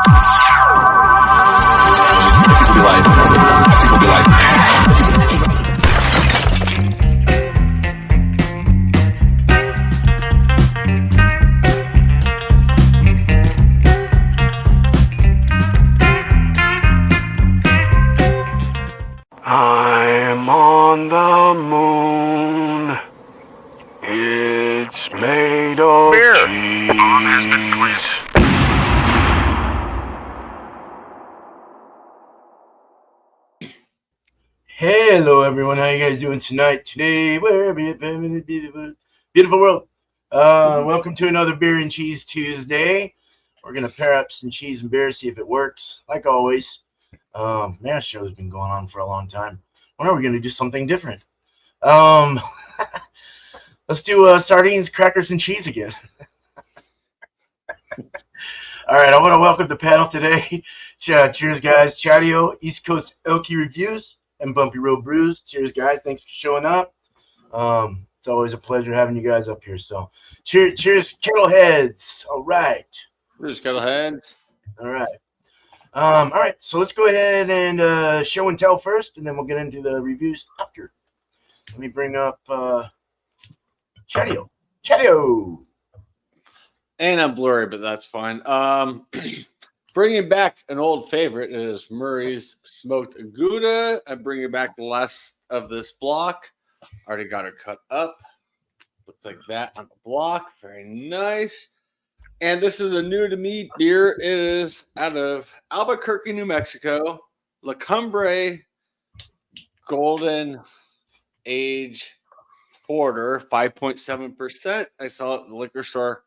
People be like, I'm on the moon. It's made of cheese. Hello, everyone. How you guys doing tonight? Today, we're beautiful world. Welcome to another Beer and Cheese Tuesday. We're gonna pair up some cheese and beer, see if it works. Like always, man, this show's been going on for a long time. When are we gonna do something different? Let's do sardines, crackers, and cheese again. All right, I want to welcome the panel today. Cheers, guys. Chadeo, East Coast Elky Reviews, and Bumpy Road Brews. Cheers, guys. Thanks for showing up. It's always a pleasure having you guys up here. So, cheers, Kettleheads. All right. Cheers, Kettleheads. All right. All right. So let's go ahead and show and tell first, and then we'll get into the reviews after. Let me bring up Chadeo. Chadeo. And I'm blurry, but that's fine. Bringing back an old favorite is Murray's Smoked Gouda. I'm bringing back the last of this block. Already got it cut up. Looks like that on the block. Very nice. And this is a new to me beer. It is out of Albuquerque, New Mexico. La Cumbre Golden Age Porter, 5.7%. I saw it at the liquor store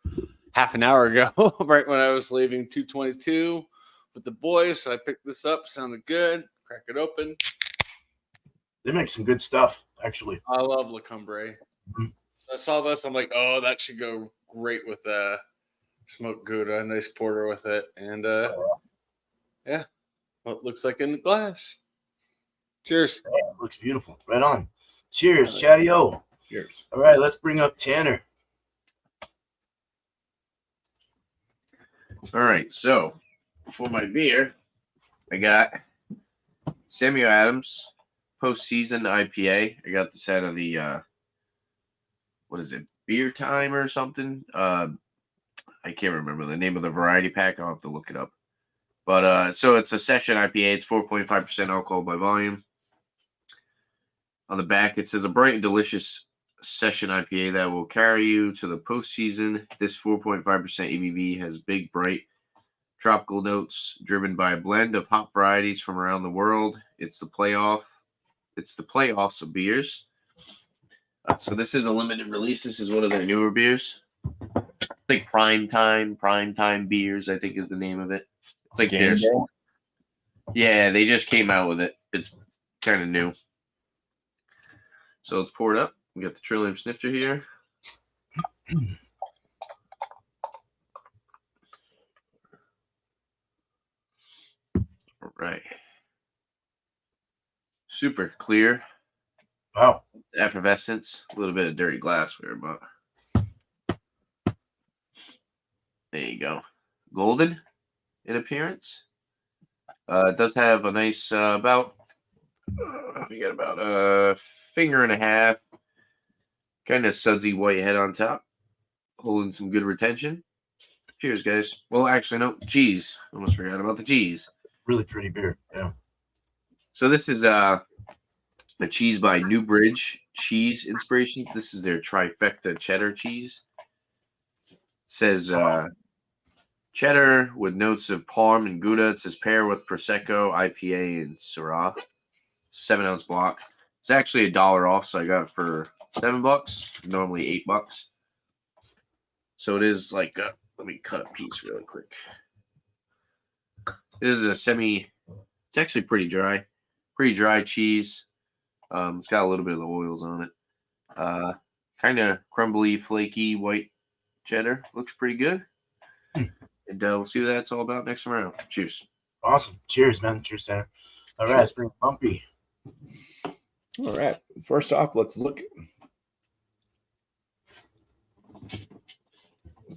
half an hour ago, right when I was leaving 222 with the boys. So I picked this up. Sounded good. Crack it open. They make some good stuff, actually. I love La Cumbre. Mm-hmm. So I saw this. I'm like, oh, that should go great with smoked Gouda. Nice porter with it. And yeah, what it looks like in the glass. Cheers. Yeah, it looks beautiful. Right on. Cheers, Chadeo. Cheers. All right, let's bring up Tanner. All right, so for my beer, I got Samuel Adams Postseason IPA. I got this out of the what is it, Beer Time or something? I can't remember the name of the variety pack. I'll have to look it up. But so it's a session IPA. It's 4.5% alcohol by volume. On the back, it says a bright and delicious session IPA that will carry you to the postseason. This 4.5% ABV has big, bright, tropical notes driven by a blend of hop varieties from around the world. It's the playoffs of beers. So this is a limited release. This is one of their newer beers. I think Prime Time Beers, I think is the name of it. It's like their store. Yeah, they just came out with it. It's kind of new. So let's pour it up. We got the Trillium Snifter here. All right. Super clear. Wow. Effervescence. A little bit of dirty glassware, but there you go. Golden in appearance. It does have a nice we got about a finger and a half. Kind of sudsy white head on top. Holding some good retention. Cheers, guys. Well, actually, no. Cheese. Almost forgot about the cheese. Really pretty beer. Yeah. So this is a cheese by Newbridge Cheese Inspirations. This is their trifecta cheddar cheese. It says cheddar with notes of Parm and Gouda. It says pair with Prosecco, IPA, and Syrah. 7-ounce block. It's actually $1 off, so I got it for $7. Normally $8. So it is like let me cut a piece really quick. This is a it's actually pretty dry cheese. It's got a little bit of the oils on it. Kind of crumbly, flaky, white cheddar. Looks pretty good. And we'll see what that's all about next round. Cheers. Awesome. Cheers, man. Cheers, Tanner. All right, let's bring Bumpy. All right. First off, let's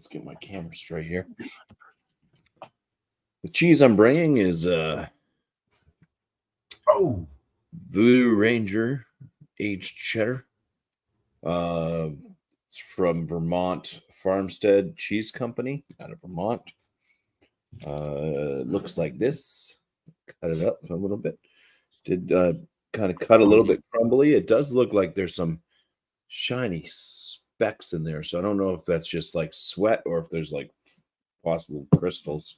get my camera straight here. The cheese I'm bringing is Oh, Voodoo Ranger aged cheddar. It's from Vermont Farmstead Cheese Company out of Vermont. It looks like this. Cut it up a little bit. Did kind of cut a little bit crumbly. It does look like there's some shiny specks in there. So I don't know if that's just like sweat or if there's like possible crystals.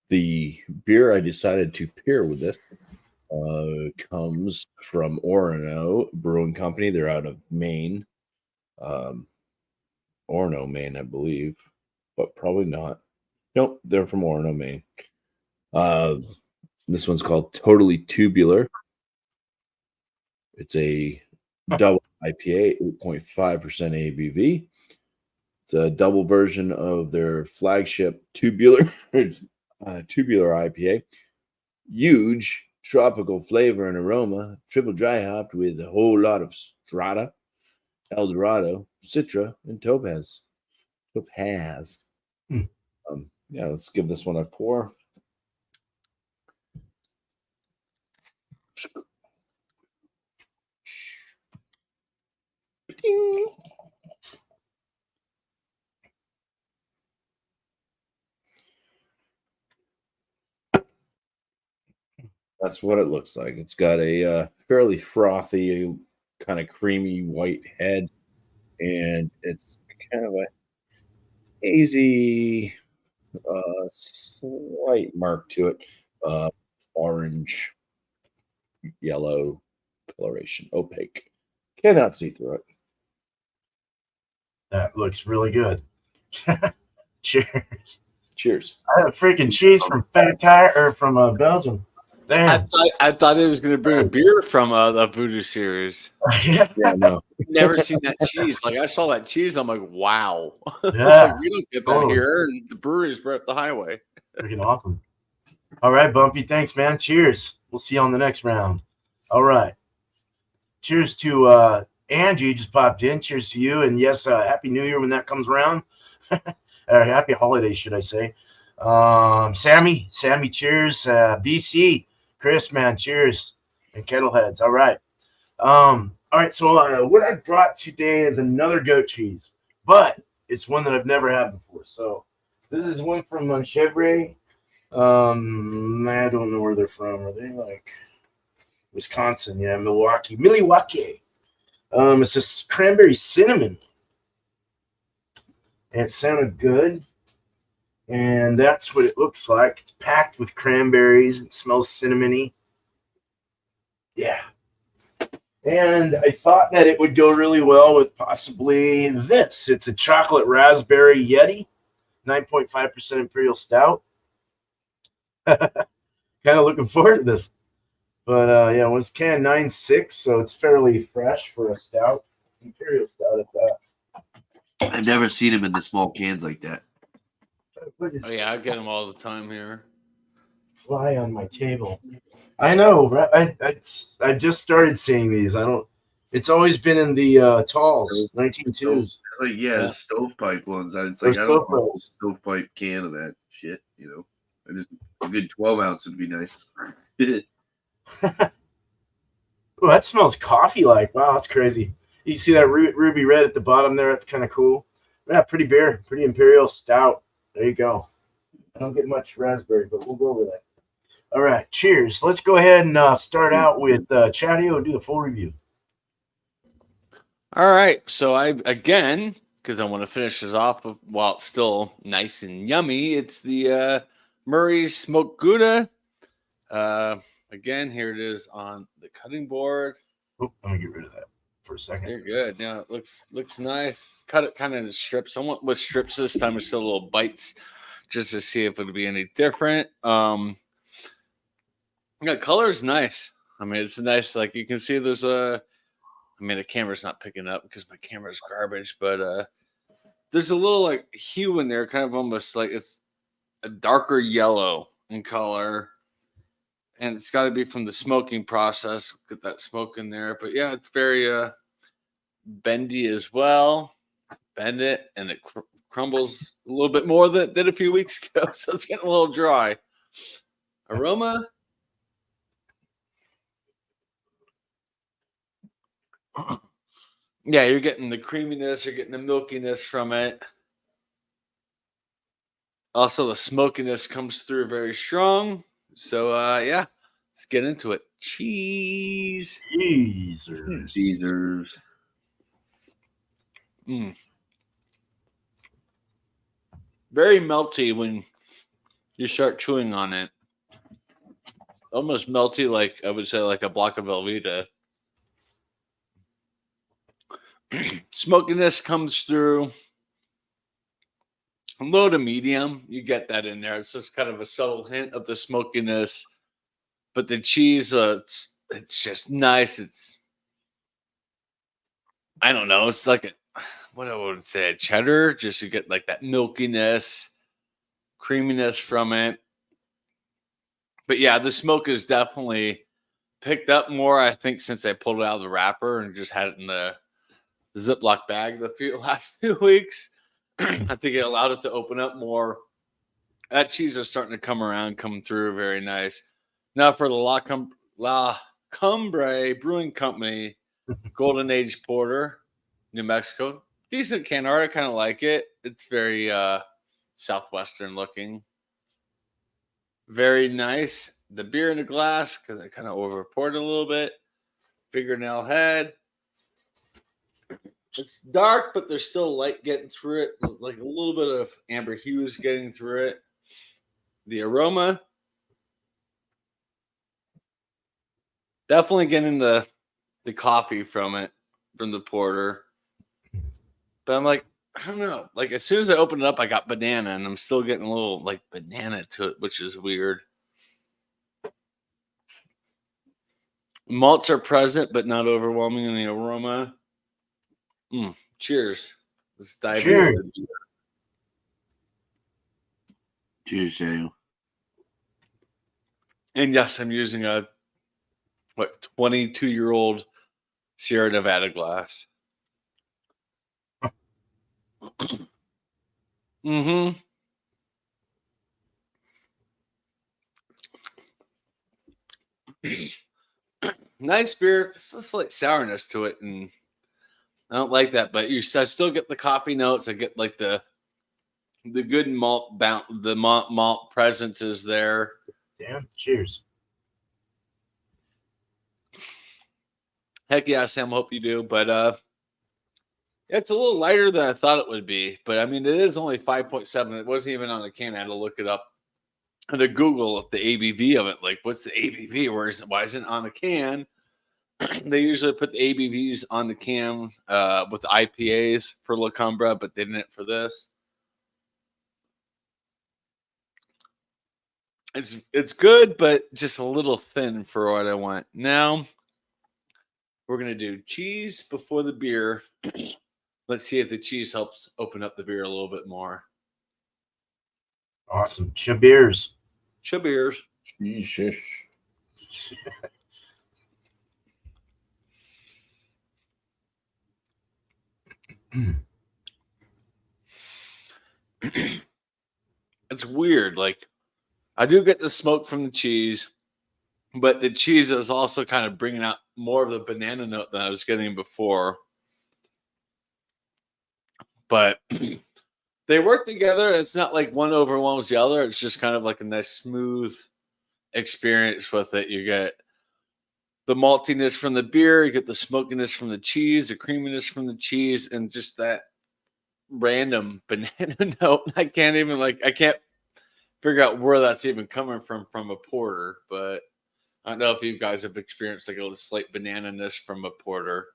The beer I decided to pair with this comes from Orono Brewing Company. They're out of Maine. Orono, Maine, I believe, but probably not. Nope, they're from Orono, Maine. This one's called Totally Tubular. It's a double IPA, 8.5% ABV. It's a double version of their flagship tubular IPA. Huge tropical flavor and aroma, triple dry hopped with a whole lot of Strata, Eldorado, Citra, and Topaz. Hmm. Yeah, let's give this one a pour. Ding. That's what it looks like. It's got a fairly frothy, kind of creamy white head, and it's kind of a hazy, slight mark to it. Orange, yellow coloration, opaque. Cannot see through it. that looks really good. Cheers. Cheers. I have freaking cheese from Belgium. I Damn. thought it was going to bring a beer from the Voodoo series. Yeah. Yeah, no. Never seen that cheese. Like I saw that cheese, I'm like, wow. Yeah, Like, we don't get that totally. here. And the brewery's right up the highway. Freaking awesome. All right, Bumpy. Thanks, man. Cheers. We'll see you on the next round. All right. Cheers to Angie, just popped in. Cheers to you. And yes, Happy New Year when that comes around. Or happy holidays, should I say. Sammy, cheers. BC, Chris, man, cheers. And Kettleheads. All right. All right, so what I brought today is another goat cheese, but it's one that I've never had before. So this is one from Chevre. I don't know where they're from. Are they like Wisconsin? Yeah, Milwaukee. It's this cranberry cinnamon. And it sounded good. And that's what it looks like. It's packed with cranberries. It smells cinnamony. Yeah. And I thought that it would go really well with possibly this. It's a chocolate raspberry Yeti, 9.5% Imperial Stout. Kind of looking forward to this. But yeah, it was canned 9.6, so it's fairly fresh for a stout. Imperial Stout at that. I've never seen them in the small cans like that. Oh, yeah, I get them all the time here. Fly on my table. I know, right? I just started seeing these. I don't. It's always been in the talls, 19.2s. Like, yeah, Yeah. the stovepipe ones. It's like, They're I don't want a stovepipes. stovepipe can of that shit, you know. I just a good 12 ounce would be nice. Oh, that smells coffee-like. Wow, that's crazy. You see that ruby red at the bottom there? That's kind of cool. Yeah, pretty beer, pretty Imperial Stout. There you go. I don't get much raspberry, but we'll go over that. All right, cheers. Let's go ahead and start out with Chadeo and do the full review. All right. So again, because I want to finish this off while it's still nice and yummy, it's the Murray's Smoked Gouda. Again, here it is on the cutting board. Oh, let me get rid of that for a second. You're good. Yeah, it looks nice. Cut it kind of in strips. I went with strips this time instead of little bites, just to see if it would be any different. Yeah, color's nice. I mean, it's nice. Like you can see, there's a. I mean, the camera's not picking up because my camera's garbage, but there's a little like hue in there, kind of almost like it's a darker yellow in color. And it's got to be from the smoking process. Get that smoke in there. But yeah, it's very bendy as well. Bend it and it crumbles a little bit more than it did a few weeks ago, so it's getting a little dry. Aroma. Yeah, you're getting the creaminess, you're getting the milkiness from it. Also, the smokiness comes through very strong. So, yeah, let's get into it. Cheese. Caesars. Caesars. Mm. Very melty when you start chewing on it. Almost melty, like I would say, like a block of Velveeta. Smokiness comes through. Low to medium, you get that in there. It's just kind of a subtle hint of the smokiness, but the cheese, it's just nice. I don't know. It's like what I would say, a cheddar. Just you get like that milkiness, creaminess from it. But yeah, the smoke is definitely picked up more. I think since I pulled it out of the wrapper and just had it in the Ziploc bag the last few weeks. I think it allowed it to open up more. That cheese is starting to come through very nice. Now for the La Cumbre Brewing Company Golden Age Porter, New Mexico. Decent can art. I kind of like it. It's very southwestern looking. Very nice. The beer in the glass, because I kind of over poured it a little bit. Fingernail head. It's dark, but there's still light getting through it, like a little bit of amber hues getting through it. The aroma, definitely getting the coffee from it, from the porter. But I'm like, I don't know. Like as soon as I opened it up, I got banana, and I'm still getting a little like banana to it, which is weird. Malts are present, but not overwhelming in the aroma. Cheers. Let's dive Cheers. into the beer. Cheers, Chadeo. And yes, I'm using a 22-year-old Sierra Nevada glass. Mm-hmm. Nice beer. It's a slight sourness to it, and I don't like that. But I still get the coffee notes. I get like the good malt the malt presence is there. Damn. Cheers. Heck yeah, Sam. Hope you do. But it's a little lighter than I thought it would be. But I mean, it is only 5.7. It wasn't even on the can. I had to look it up and to Google the ABV of it. Like, what's the ABV? Why isn't it on the can? They usually put the ABVs on the can with IPAs for La Cumbra, but they didn't for this. It's good, but just a little thin for what I want. Now we're gonna do cheese before the beer. Let's see if the cheese helps open up the beer a little bit more. Awesome. Cheers. Cheers. Sheesh. It's weird. Like I do get the smoke from the cheese, but the cheese is also kind of bringing out more of the banana note than I was getting before. But they work together. It's not like one overwhelms the other. It's just kind of like a nice smooth experience with it. You get the maltiness from the beer, you get the smokiness from the cheese, the creaminess from the cheese, and just that random banana note. I can't figure out where that's even coming from a porter, but I don't know if you guys have experienced like a slight banana-ness from a porter.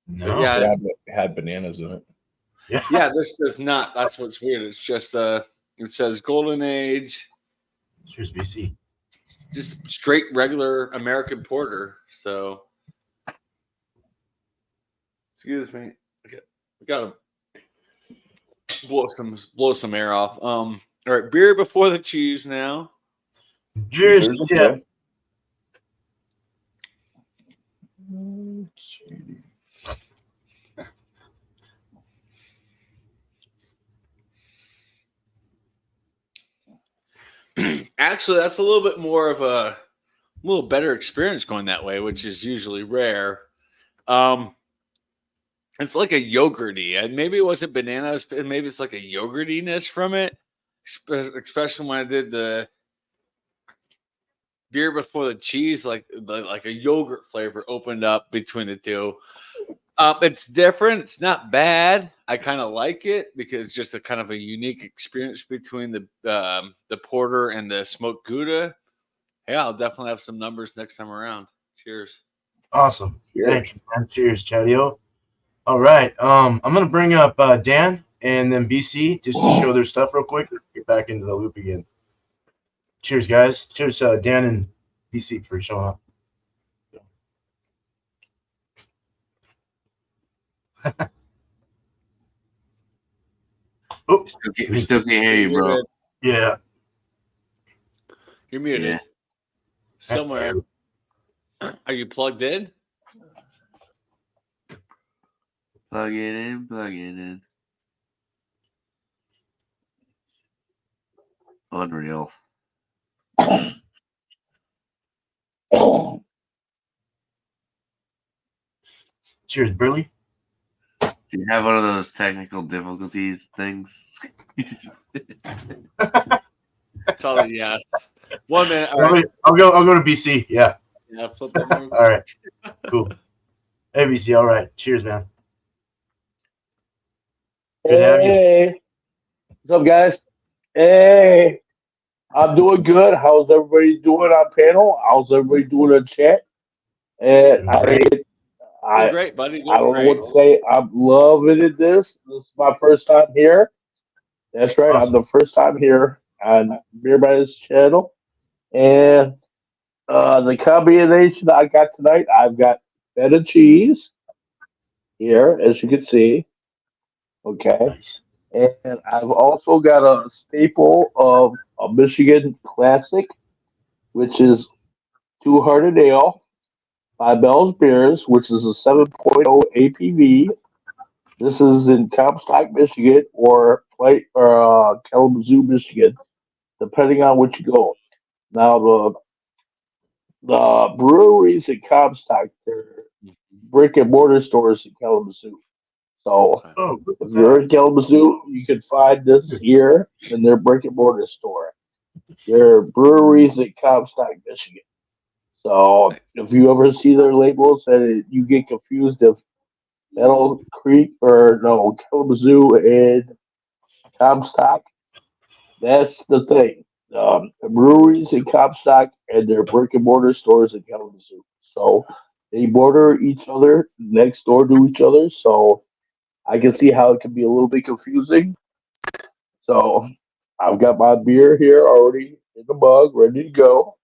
No. But yeah, It had bananas in it. yeah, this does not. That's what's weird. It's just it says Golden Age, Cheers, BC. just straight regular American porter. So, excuse me, I gotta blow some air off. All right, beer before the cheese now. Cheers. Yeah. Actually, that's a little bit more of a little better experience going that way, which is usually rare. It's like a yogurty, and maybe it wasn't bananas, but maybe it's like a yogurtiness from it, especially when I did the beer before the cheese, like a yogurt flavor opened up between the two. It's different. It's not bad. I kind of like it because it's just a kind of a unique experience between the porter and the smoked Gouda. Yeah, I'll definitely have some numbers next time around. Cheers. Awesome. Cheers. Thank you, man. Cheers, Chadeo. All right. I'm gonna bring up Dan and then BC just to show their stuff real quick. Get back into the loop again. Cheers, guys. Cheers, Dan and BC for showing up. Oh, We still can't hear you, bro. yeah. You're muted. Yeah. Somewhere. Are you plugged in? Plug it in, plug it in. Unreal. Cheers, Burley. Do you have one of those technical difficulties things? Tell you yes. 1 minute. All I'll right. go to BC. Yeah. Yeah, flip that over. All right. Cool. Hey, BC. All right. Cheers, man. Good to have you. Hey, what's up, guys? Hey, I'm doing good. How's everybody doing on panel? How's everybody doing in chat? And Doing I great, buddy. I Doing don't know great. what to say. I'm loving it. This is my first time here. That's right. Awesome. I'm the first time here on Beer Brothers channel, and the combination I got tonight, I've got feta cheese here, as you can see. Okay. Nice. And I've also got a staple of a Michigan classic, which is Two Hearted Ale by Bell's Beers, which is a 7.0 APV. This is in Comstock, Michigan, or Kalamazoo, Michigan, depending on which you go. Now, the breweries in Comstock, they're brick and mortar stores in Kalamazoo. So Oh, look at if you're that. in Kalamazoo, you can find this here in their brick and mortar store. Their breweries in Comstock, Michigan. So if you ever see their labels and you get confused if Meadow Creek or no Kalamazoo and Comstock, that's the thing. The breweries in Comstock and their brick and mortar stores in Kalamazoo. So they border each other next door to each other. So I can see how it can be a little bit confusing. So I've got my beer here already in the mug, ready to go.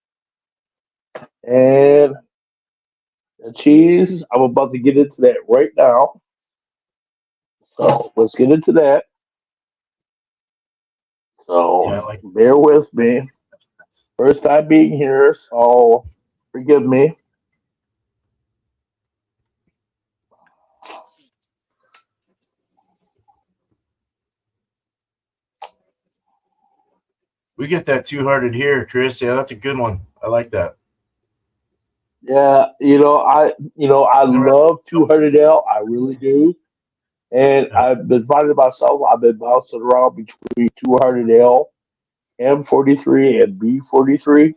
And the cheese, I'm about to get into that right now. So let's get into that. So Yeah, I like bear with me. First time being here, so forgive me. we get that two-hearted here, Chris. Yeah, that's a good one. I like that. Yeah, I love 200 L. I really do. And Yeah. I've been finding myself, I've been bouncing around between 200 L, M43, and B43,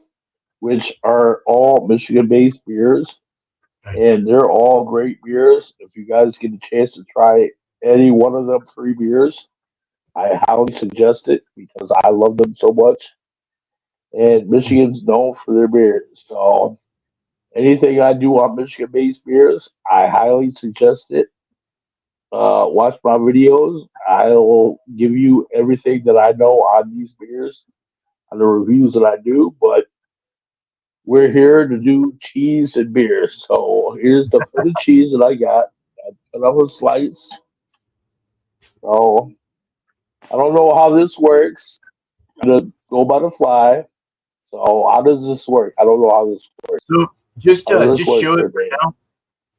which are all Michigan based beers. Right. And they're all great beers. If you guys get a chance to try any one of them three beers, I highly suggest it because I love them so much. And Michigan's known for their beers. So anything I do on Michigan based beers, I highly suggest it. Watch my videos. I will give you everything that I know on these beers, on the reviews that I do. But we're here to do cheese and beer. So here's the feta cheese that I got. I cut off a slice. So I don't know how this works. I'm gonna go by the fly. So how does this work? I don't know how this works. So just How does this just work show it for for me?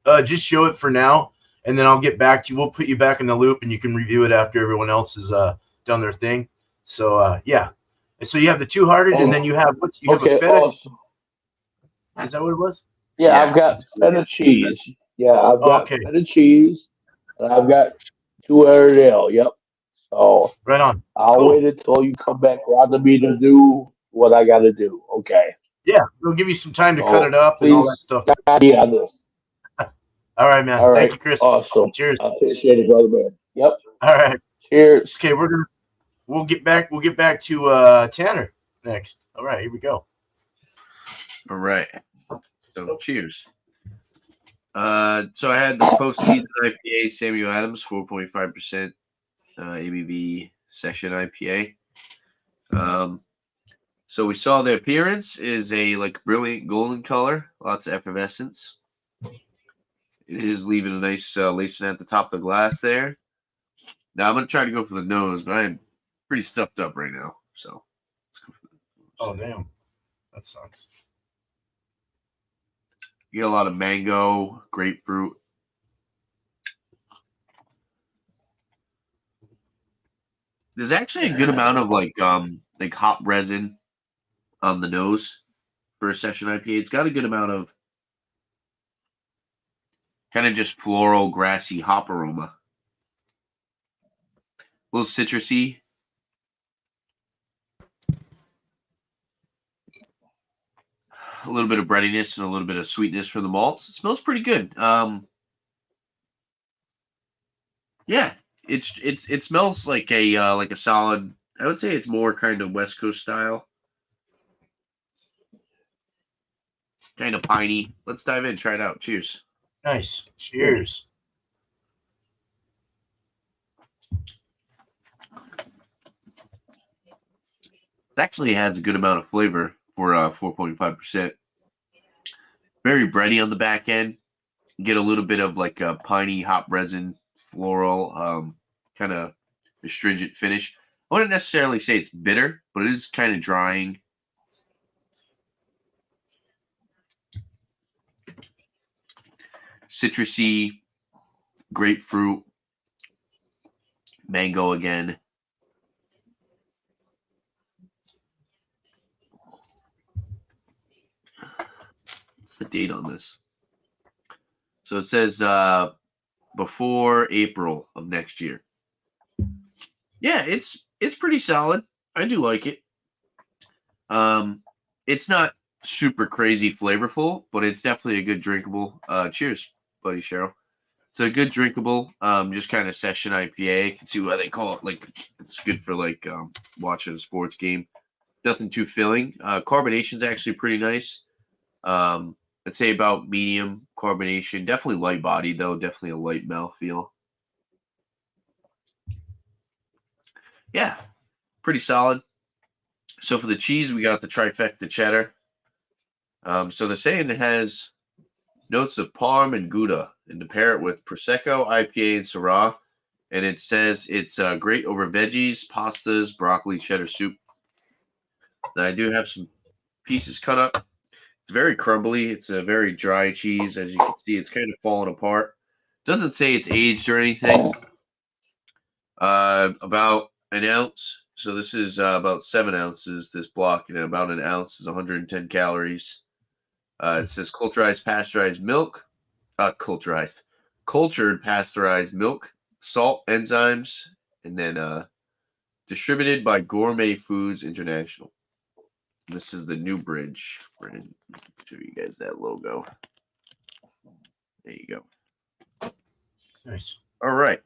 now. Just show it for now, and then I'll get back to you. We'll put you back in the loop, and you can review it after everyone else has done their thing. So yeah, So you have the two hearted, and then you have you have a Okay, feta. awesome. Is that what it was? Yeah, Yeah. I've got feta cheese. Yeah, I've got Okay, feta cheese, and I've got two Airedale. Yep. So right on. I'll Cool. wait until you come back around to me to do what I got to do. Okay. Yeah, we'll give you some time to cut it So up and all that please stuff. guide me on this. All right, man. All Thank right. you, Chris. Awesome. Cheers. I appreciate it, brother man. Yep. All right. Cheers. Okay, we'll get back to Tanner next. All right, here we go. All right. So cheers. So I had the postseason IPA Samuel Adams, 4.5% ABV session IPA. So we saw the appearance is a like brilliant golden color, lots of effervescence. It is leaving a nice lacing at the top of the glass there. Now I'm gonna try to go for the nose, but I am pretty stuffed up right now. So let's go for the nose. Oh, damn. That sucks. You get a lot of mango, grapefruit. There's actually a good amount of like hop resin on the nose for a session IPA. It's got a good amount of kind of just floral, grassy hop aroma. A little citrusy. A little bit of breadiness and a little bit of sweetness from the malts. It smells pretty good. Yeah, it smells like a solid. I would say it's more kind of West Coast style, kind of piney. Let's dive in, try it out. Cheers. Nice. Cheers. It actually has a good amount of flavor for 4.5%. Very bready on the back end. Get a little bit of like a piney hop resin, floral, kind of astringent finish. I wouldn't necessarily say it's bitter, but it is kind of drying. Citrusy, grapefruit, mango again. What's the date on this? So it says before April of next year. Yeah, it's pretty solid. I do like it. It's not super crazy flavorful, but it's definitely a good drinkable. Cheers, buddy Cheryl. It's a good drinkable, just kind of session IPA. You can see why they call it like it's good for like watching a sports game. Nothing too filling. Carbonation's actually pretty nice. I'd say about medium carbonation. Definitely light body though. Definitely a light mouthfeel. Yeah, pretty solid. So for the cheese, we got the trifecta cheddar. So they're saying it has notes of Parm and Gouda, and to pair it with Prosecco, IPA, and Syrah. And it says it's great over veggies, pastas, broccoli, cheddar soup. Now I do have some pieces cut up. It's very crumbly. It's a very dry cheese. As you can see, it's kind of falling apart. Doesn't say it's aged or anything. About an ounce. So this is about 7 ounces, this block, and about an ounce is 110 calories. It says cultured pasteurized milk, cultured pasteurized milk, salt, enzymes, and then distributed by Gourmet Foods International. This is the New Bridge brand. Show you guys that logo. There you go. Nice. All right.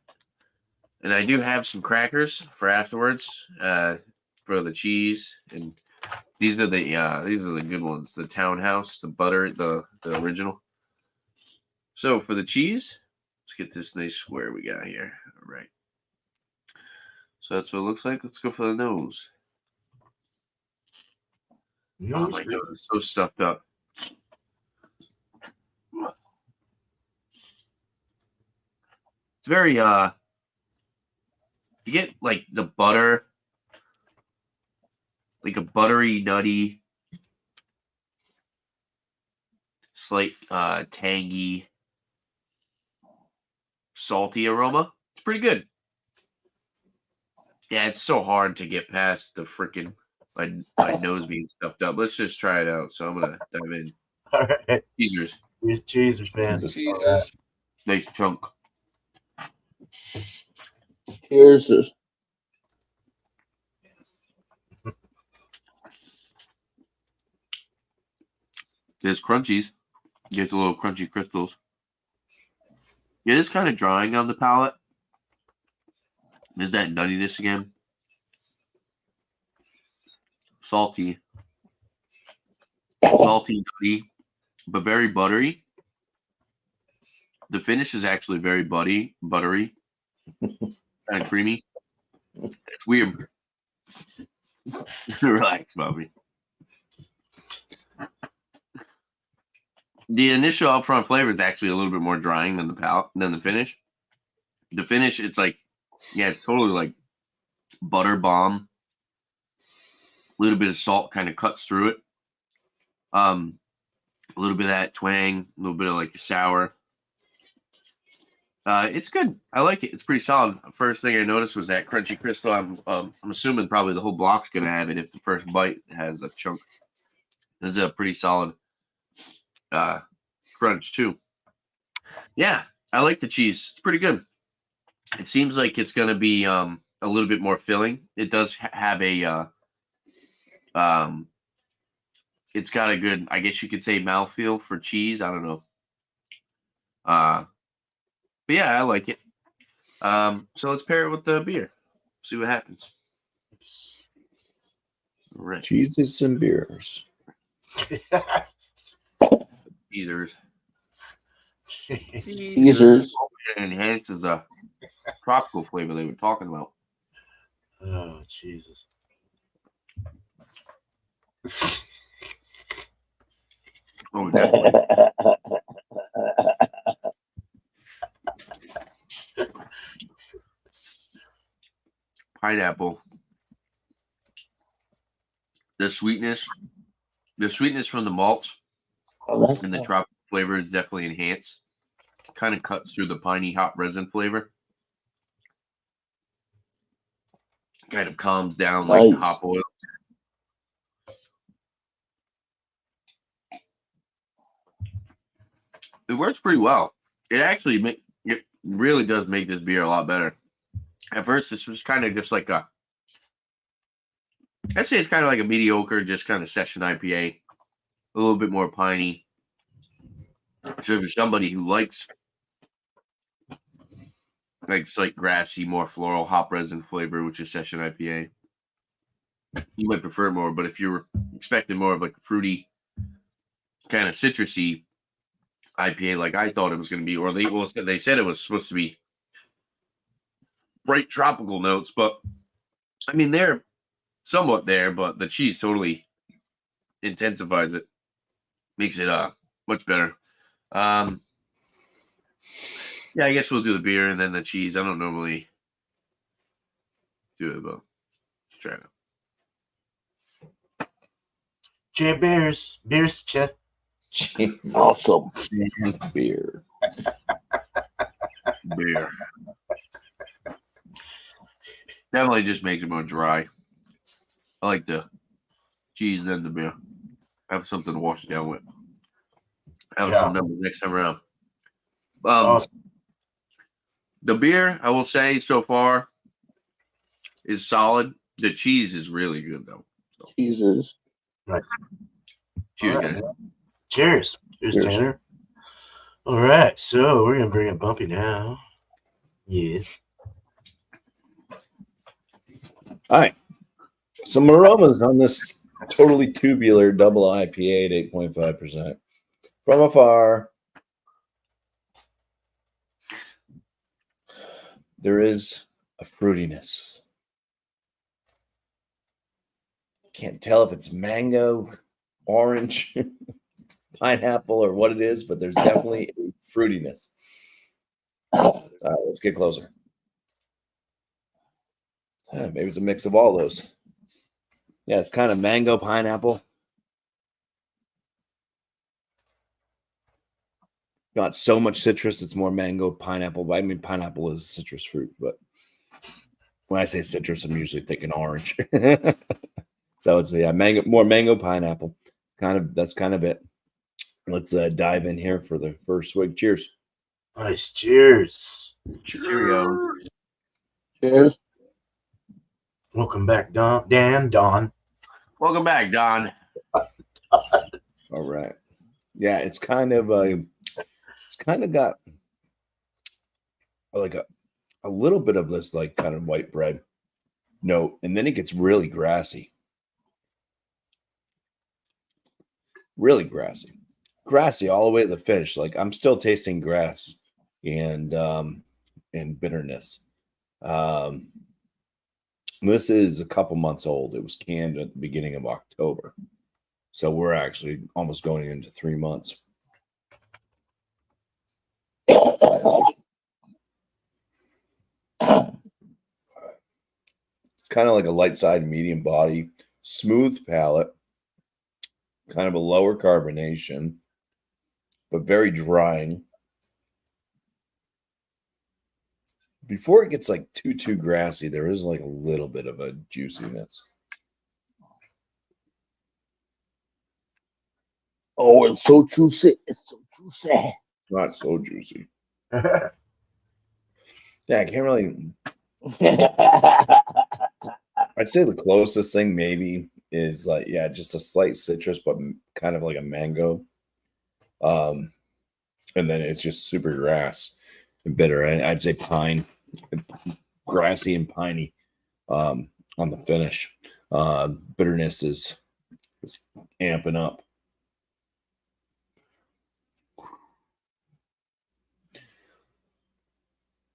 And I do have some crackers for afterwards, for the cheese, and these are the good ones. The Townhouse, the butter, the original. So for the cheese, let's get this nice square we got here. All right. So that's what it looks like. Let's go for the nose. Oh, my nose is so stuffed up. It's very you get like the butter, like a buttery, nutty, slight tangy, salty aroma. It's pretty good. Yeah, it's so hard to get past the freaking my nose being stuffed up. Let's just try it out. So I'm gonna dive in. All right. Teasers. Cheers, man. Jesus. Jesus. Nice chunk. Cheers. There's crunchies. Gets a little crunchy crystals. It is kind of drying on the palate. There's that nuttiness again. Salty, nutty, but very buttery. The finish is actually very buttery, kind of creamy. It's weird. Relax, Bumpy. The initial upfront flavor is actually a little bit more drying than the finish. The finish, it's like, yeah, it's totally like butter bomb. A little bit of salt kind of cuts through it. A little bit of that twang, a little bit of like sour. It's good. I like it. It's pretty solid. First thing I noticed was that crunchy crystal. I'm assuming probably the whole block's gonna have it if the first bite has a chunk. This is a pretty solid crunch too. Yeah, I like the cheese. It's pretty good. It seems like it's gonna be a little bit more filling. It does have a it's got a good, I guess you could say, mouthfeel for cheese. I don't know. But yeah, I like it. So let's pair it with the beer. See what happens. All right. Cheeses and beers. Teasers. Teasers. It enhances the tropical flavor they were talking about. Oh, Jesus. Oh, definitely. Pineapple. The sweetness from the malts and the tropical flavor is definitely enhanced. Kind of cuts through the piney hop resin flavor. Kind of calms down like Nice. hop oil. It works pretty well. It really does make this beer a lot better. At first, this was kind of just like I'd say it's kind of like a mediocre, just kind of session IPA. A little bit more piney. So if you're somebody who likes like grassy, more floral hop resin flavor, which is session IPA, you might prefer it more. But if you're expecting more of like a fruity, kind of citrusy IPA, like I thought it was going to be, or they said it was supposed to be bright tropical notes, but I mean they're somewhat there, but the cheese totally intensifies it, makes it much better. Yeah, I guess we'll do the beer and then the cheese. I don't normally do it, but try it. Beers, Chet. Jesus. Awesome. And beer. Beer. Definitely just makes it more dry. I like the cheese and the beer. Have something to wash it down with. Have some numbers next time around. Awesome. The beer, I will say, so far is solid. The cheese is really good, though. So, Cheeses. Right. cheers, All right, guys. man. Cheers. Cheers, Cheers. Tanner. All right, so we're gonna bring up Bumpy now. Yes. All right. Some aromas on this totally tubular double IPA at 8.5%. From afar, there is a fruitiness. Can't tell if it's mango, orange, pineapple, or what it is, but there's definitely a fruitiness. All right, let's get closer. Maybe it's a mix of all those. Yeah, it's kind of mango, pineapple. Not so much citrus. It's more mango, pineapple. I mean, pineapple is citrus fruit, but when I say citrus, I'm usually thinking orange. So it's more mango pineapple. That's kind of it. Let's dive in here for the first swig. Cheers. Nice. Cheers. Cheerio. Cheers. Welcome back, Don. Welcome back, Don. All right. Yeah, it's kind of got like a little bit of this like kind of white bread note, and then it gets really grassy. Really grassy all the way to the finish. Like I'm still tasting grass and bitterness. This is a couple months old. It was canned at the beginning of October, so we're actually almost going into 3 months. It's kind of like a light side medium body, smooth palate, kind of a lower carbonation, but very drying. Before it gets like too grassy, there is like a little bit of a juiciness. Oh, it's so juicy. It's so juicy. Not so juicy. Yeah, I can't really. I'd say the closest thing maybe is like, yeah, just a slight citrus, but kind of like a mango. And then it's just super grass and bitter. And I'd say pine, grassy and piney on the finish. Bitterness is amping up.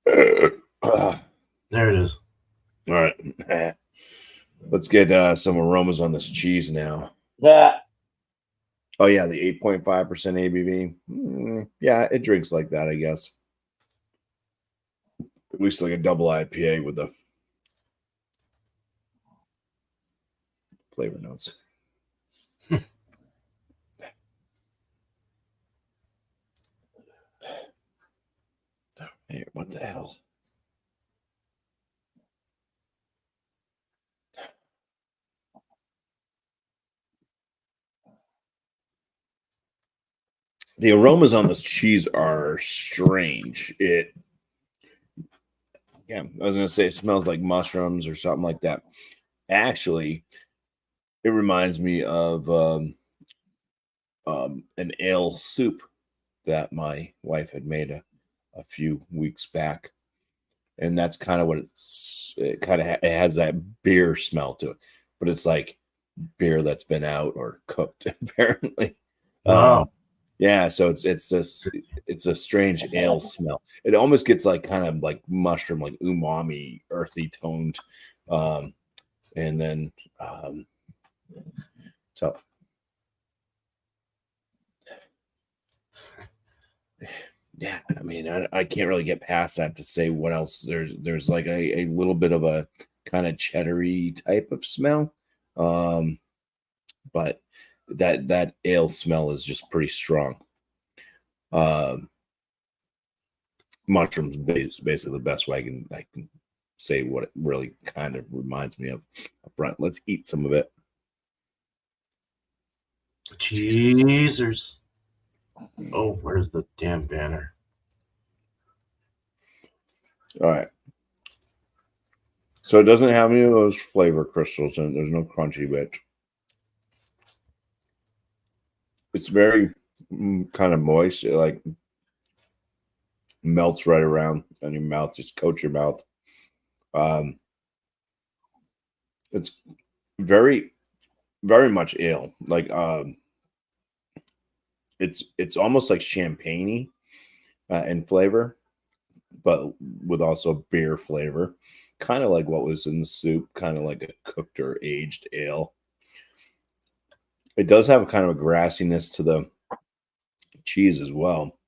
There it is. All right. Let's get some aromas on this cheese now. Yeah. Oh, yeah, the 8.5% ABV. Yeah, it drinks like that, I guess. At least like a double IPA with the flavor notes. Hey, what the hell? The aromas on this cheese are strange. Yeah, I was gonna say it smells like mushrooms or something like that. Actually, it reminds me of an ale soup that my wife had made a few weeks back, and that's kind of what it kind of it has that beer smell to it, but it's like beer that's been out or cooked apparently. Wow. Yeah, so it's a strange ale smell. It almost gets like kind of like mushroom, like umami, earthy toned, and then so yeah. I mean, I can't really get past that to say what else. There's like a little bit of a kind of cheddary type of smell, but that ale smell is just pretty strong. Mushrooms basically the best way I can say what it really kind of reminds me of up front. Let's eat some of it. Cheesers. Oh, where's the damn banner? All right. So it doesn't have any of those flavor crystals in it. There's no crunchy bits. It's very kind of moist. It like melts right around on your mouth, just coats your mouth. It's very, very much ale. Like it's almost like champagne-y in flavor, but with also beer flavor. Kind of like what was in the soup, kind of like a cooked or aged ale. It does have a kind of a grassiness to the cheese as well,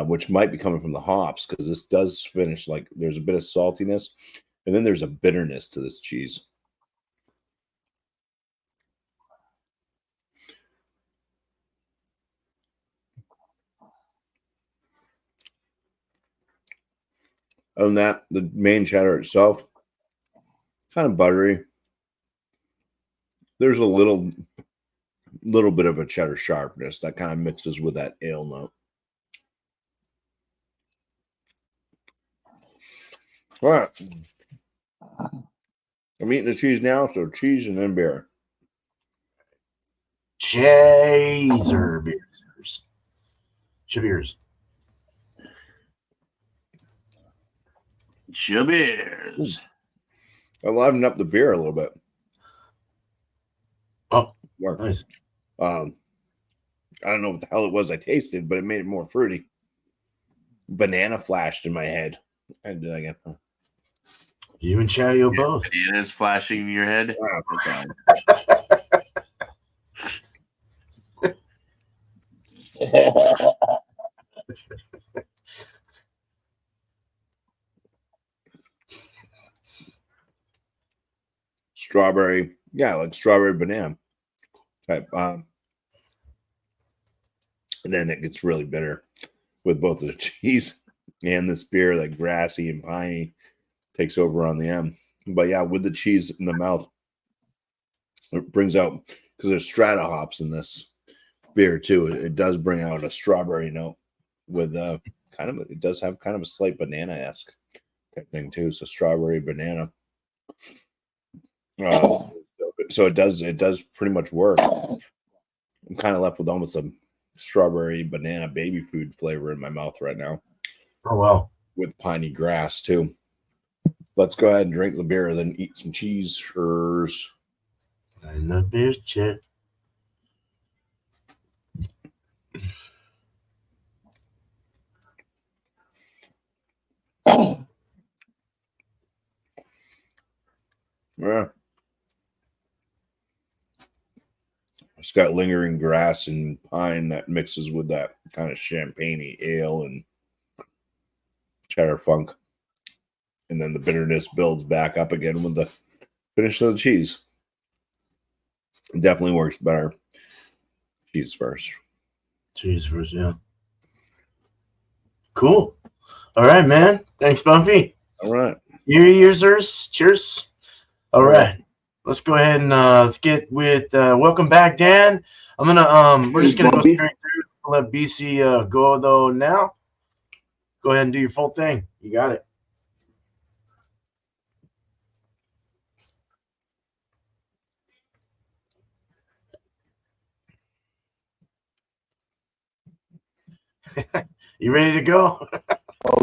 which might be coming from the hops because this does finish like there's a bit of saltiness and then there's a bitterness to this cheese. Other than that, the main cheddar itself, kind of buttery. There's a little bit of a cheddar sharpness that kind of mixes with that ale note. All right. I'm eating the cheese now, so cheese and then beer. Chaser beers. Cheers. Cheers. I livened up the beer a little bit. Oh, Work. nice. I don't know what the hell it was I tasted, but it made it more fruity. Banana flashed in my head. I did that again. You and Chadeo both. It is flashing in your head. Wow. That's all. Strawberry, yeah, like strawberry banana type. And then it gets really bitter with both the cheese and this beer, like grassy and piney, takes over on the end. But yeah, with the cheese in the mouth, it brings out, because there's strata hops in this beer too. It does bring out a strawberry note with kind of, it does have kind of a slight banana-esque type thing too. So strawberry, banana. So it does pretty much work. I'm kind of left with almost a strawberry banana baby food flavor in my mouth right now. Oh, well. With piney grass too. Let's go ahead and drink the beer, then eat some cheese. And the beer chip. Yeah. It's got lingering grass and pine that mixes with that kind of champagne-y ale and cheddar funk. And then the bitterness builds back up again with the finish of the cheese. It definitely works better. Cheese first. Cheese first, yeah. Cool. All right, man. Thanks, Bumpy. All right. Users. Cheers. All right. Let's go ahead and let's get with welcome back, Dan. I'm gonna we're just gonna go straight through. I'll let BC go though now. Go ahead and do your full thing. You got it. You ready to go?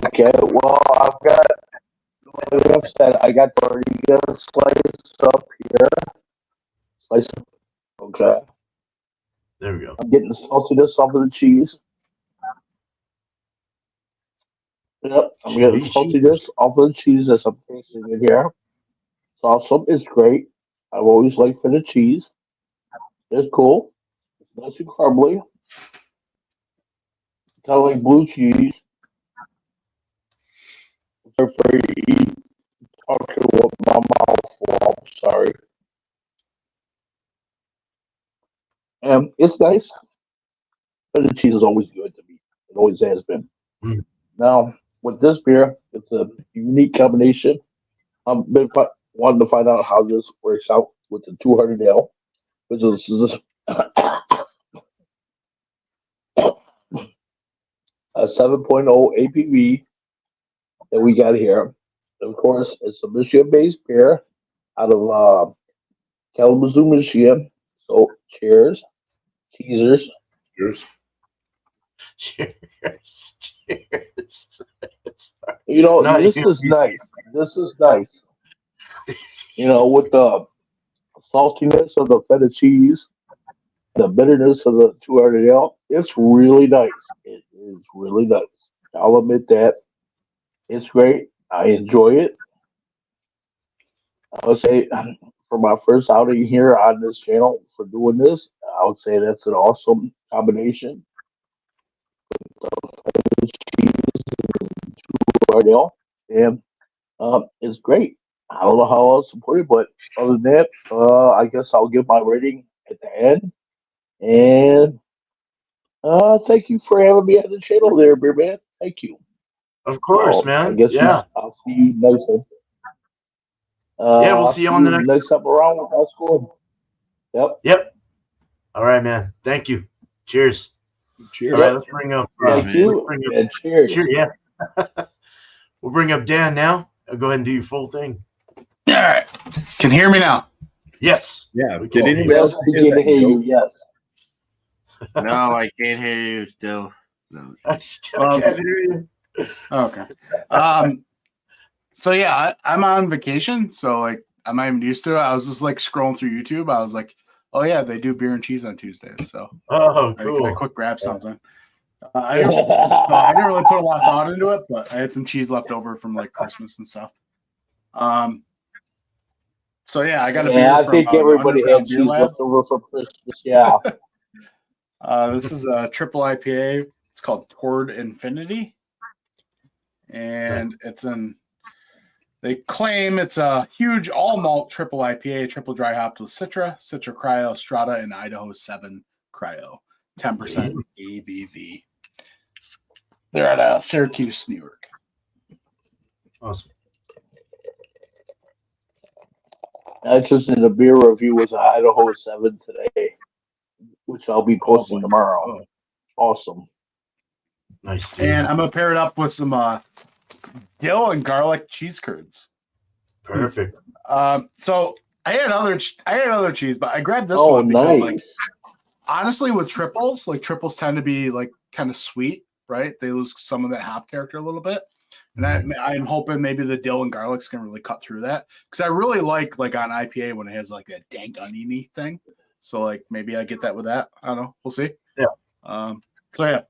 Okay, well, I've got, like I've said, I got the slice up here. Slice up. Okay. There we go. I'm getting the saltiness off of the cheese. Yep, I'm getting the saltiness off of the cheese as I'm tasting it here. It's awesome. It's great. I've always liked feta cheese. It's cool. It's nice and crumbly. Kind of like blue cheese. They're very talking with my mouth full. I'm sorry. It's nice. Feta cheese is always good to me. It always has been. Mm. Now, with this beer, it's a unique combination. I've been wanting to find out how this works out with the 200 L, which is a 7.0 APV that we got here. Of course, it's a Michigan-based beer out of Kalamazoo, Michigan. So, cheers, teasers. Cheers. Cheers. Cheers. You know, Not this you. is nice. This is nice. You know, with the saltiness of the feta cheese, the bitterness of the 200 L, it's really nice. It is really nice. I'll admit that. It's great. I enjoy it. I would say for my first outing here on this channel for doing this, I would say that's an awesome combination. The cheese and 200 L, and it's great. I don't know how else to put it, but other than that, I guess I'll give my rating at the end. And thank you for having me on the channel there, Beer Man. Thank you. Of course, I man. guess Yeah. I'll see you next time. Yeah, we'll see you on the next. next time around with that score. Yep. Yep. All right, man. Thank you. Cheers. Cheers. All right, let's bring up. Thank man. you. Bring up And cheers. cheers. Yeah. We'll bring up Dan now. Go ahead and do your full thing. All right. Can you hear me now? Yes. Yeah. We Did can. anybody Yes, else we hear can that hear you. goat? Yes. No, I can't hear you still. No. I still can't hear you. Okay. So yeah, I'm on vacation, so like I'm not even used to it. I was just like scrolling through YouTube. I was like, oh yeah, they do beer and cheese on Tuesdays, so Oh, I cool. quick grab something. I didn't really put a lot of thought into it, but I had some cheese left over from like Christmas and stuff. So yeah, I got a beer Yeah, I from think the everybody Underground had Beer cheese Lab. left over for Christmas. Yeah. This is a triple IPA. It's called Toward Infinity, and they claim it's a huge all malt triple IPA, triple dry hopped with Citra Cryo, Strata, and Idaho 7 Cryo, 10% ABV. They're at Syracuse, New York. Awesome. I just did a beer review with Idaho 7 today, which I'll be posting tomorrow. Awesome. Nice, dude. And I'm gonna pair it up with some dill and garlic cheese curds. Perfect. So I had other cheese, but I grabbed this Oh, one because like nice. honestly, with triples, like triples tend to be like kind of sweet, right? They lose some of that hop character a little bit. And I'm hoping maybe the dill and garlic's can really cut through that, because I really like on IPA when it has like that dank oniony thing. So like maybe I get that with that. I don't know. We'll see. Yeah. So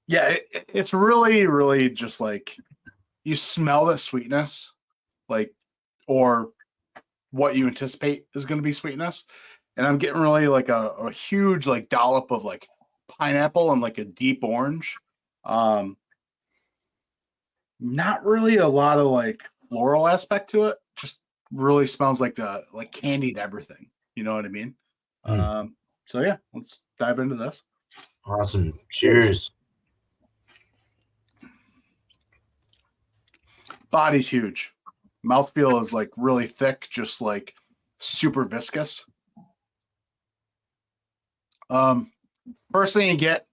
yeah, it's really, really just like you smell the sweetness, like, or what you anticipate is going to be sweetness. And I'm getting really like a huge like dollop of like pineapple and like a deep orange. Not really a lot of like floral aspect to it. Just really smells like candied everything. You know what I mean? So yeah, let's dive into this. Awesome. Cheers. Body's huge. Mouthfeel is like really thick, just like super viscous. First thing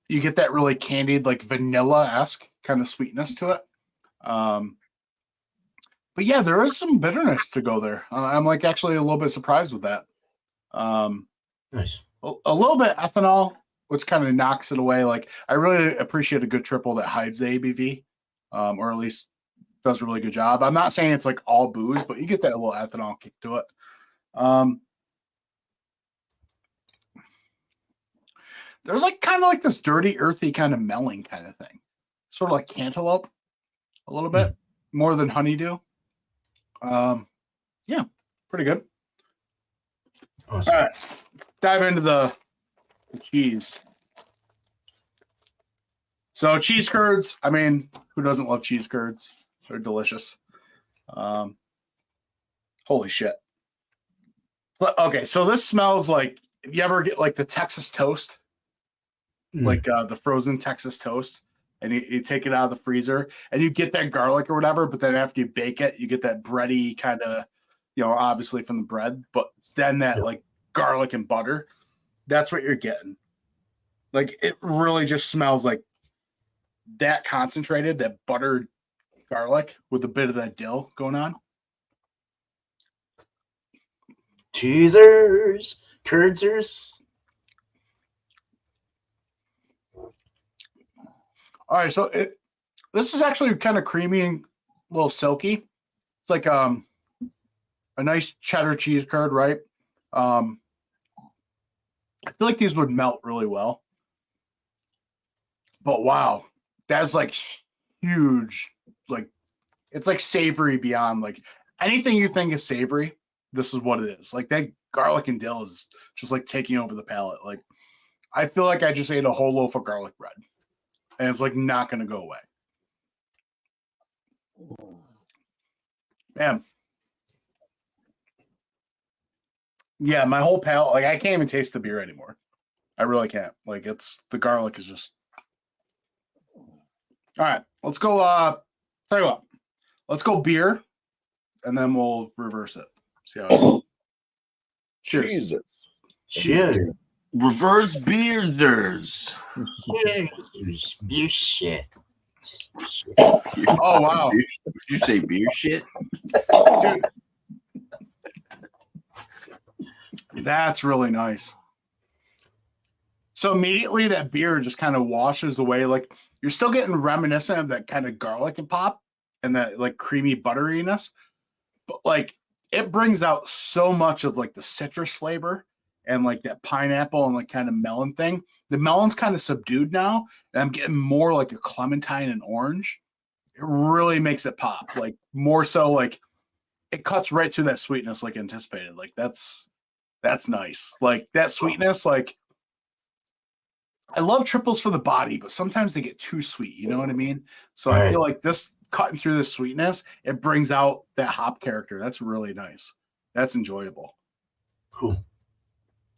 you get that really candied, like vanilla-esque kind of sweetness to it. But yeah, there is some bitterness to go there. I'm like actually a little bit surprised with that. Nice. A little bit ethanol, which kind of knocks it away. Like I really appreciate a good triple that hides the ABV, or at least does a really good job. I'm not saying it's like all booze, but you get that little ethanol kick to it. There's like kind of like this dirty, earthy kind of melling kind of thing, sort of like cantaloupe, a little bit more than honeydew. Yeah, pretty good. Awesome. All right, dive into the cheese. So cheese curds. I mean, who doesn't love cheese curds? They're delicious. Holy shit. But okay, so this smells like, if you ever get like the Texas toast, like the frozen Texas toast, and you take it out of the freezer and you get that garlic or whatever, but then after you bake it, you get that bready kind of, obviously from the bread, but then that like garlic and butter. That's what you're getting. Like it really just smells like that concentrated, that buttered garlic with a bit of that dill going on. Cheesers, curdsers. All right, so this is actually kind of creamy and a little silky. It's like a nice cheddar cheese curd, right? I feel like these would melt really well. But wow, that's like huge. Like it's like savory beyond like anything you think is savory. This is what it is. Like that garlic and dill is just like taking over the palate. Like I feel like I just ate a whole loaf of garlic bread, and it's like not going to go away. Man. Yeah, my whole palate, like I can't even taste the beer anymore. I really can't. Like the garlic is just. All right, let's go. Tell you what, let's go beer, and then we'll reverse it. See how it is. Cheers. Jesus. Cheers. Reverse beersers. Cheers. Beer shit. Oh, wow. Did you say beer shit? Dude. That's really nice. So immediately that beer just kind of washes away. Like you're still getting reminiscent of that kind of garlic and pop and that like creamy butteriness. But like it brings out so much of like the citrus flavor and like that pineapple and like kind of melon thing. The melon's kind of subdued now, and I'm getting more like a clementine and orange. It really makes it pop. Like more so like it cuts right through that sweetness like anticipated. Like that's nice. Like that sweetness, like I love triples for the body, but sometimes they get too sweet. You know what I mean? So I feel like this cutting through the sweetness, it brings out that hop character. That's really nice. That's enjoyable. Cool.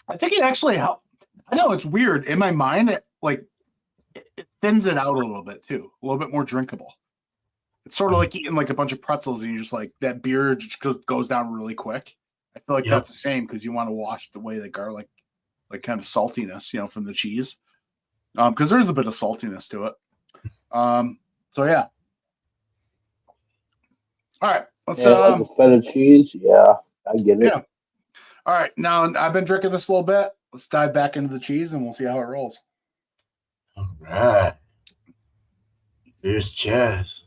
I think it actually helped. I know it's weird. In my mind, it thins it out a little bit too, a little bit more drinkable. It's sort of like eating like a bunch of pretzels and you just like that beer just goes down really quick. I feel like that's the same because you want to wash away the garlic, like kind of saltiness, you know, from the cheese. Because there's a bit of saltiness to it. So yeah. All right. Let's like a feta cheese. Yeah, I get it. Yeah. All right. Now I've been drinking this a little bit. Let's dive back into the cheese and we'll see how it rolls. All right. Here's Chaz.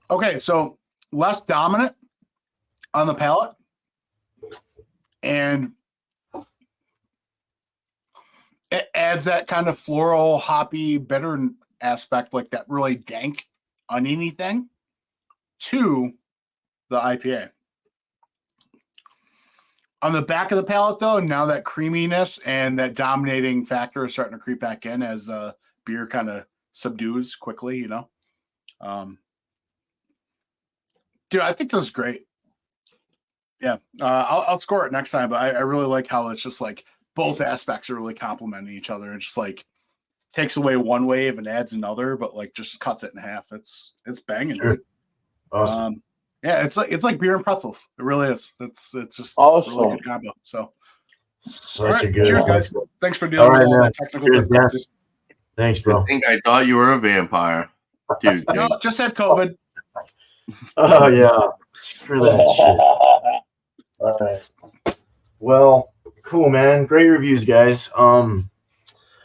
Okay, so less dominant on the palate, and it adds that kind of floral, hoppy, bitter aspect, like that really dank, oniony thing, to the IPA. On the back of the palate, though, now that creaminess and that dominating factor is starting to creep back in as the beer kind of subdues quickly, you know. Dude, I think this is great. Yeah, I'll score it next time, but I really like how it's just like both aspects are really complementing each other. It just like takes away one wave and adds another, but like just cuts it in half. It's banging, dude. Awesome. Yeah, it's like beer and pretzels. It really is. It's just awesome. A really good combo. So Such a good. Cheers, guys. Thanks for dealing with all that technical difficulties. Thanks, bro. I think I thought you were a vampire. Dude, No, just had COVID. Oh yeah, screw that shit. All right. Well, cool, man. Great reviews, guys. I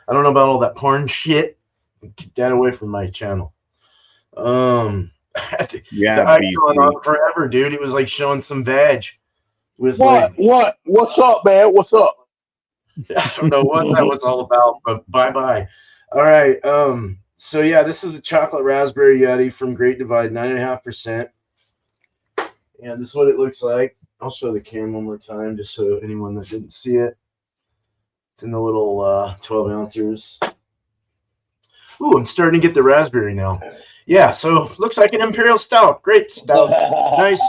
don't know about all that porn shit. Keep that away from my channel. Yeah, the icon on forever, dude. It was like showing some veg with What's up, man? What's up? I don't know what that was all about, but bye. All right. So yeah, this is a chocolate raspberry Yeti from Great Divide, 9.5%. And this is what it looks like. I'll show the can one more time, just so anyone that didn't see it. It's in the little 12 ounces. Ooh, I'm starting to get the raspberry now. Yeah, so looks like an imperial stout. Great stout. Nice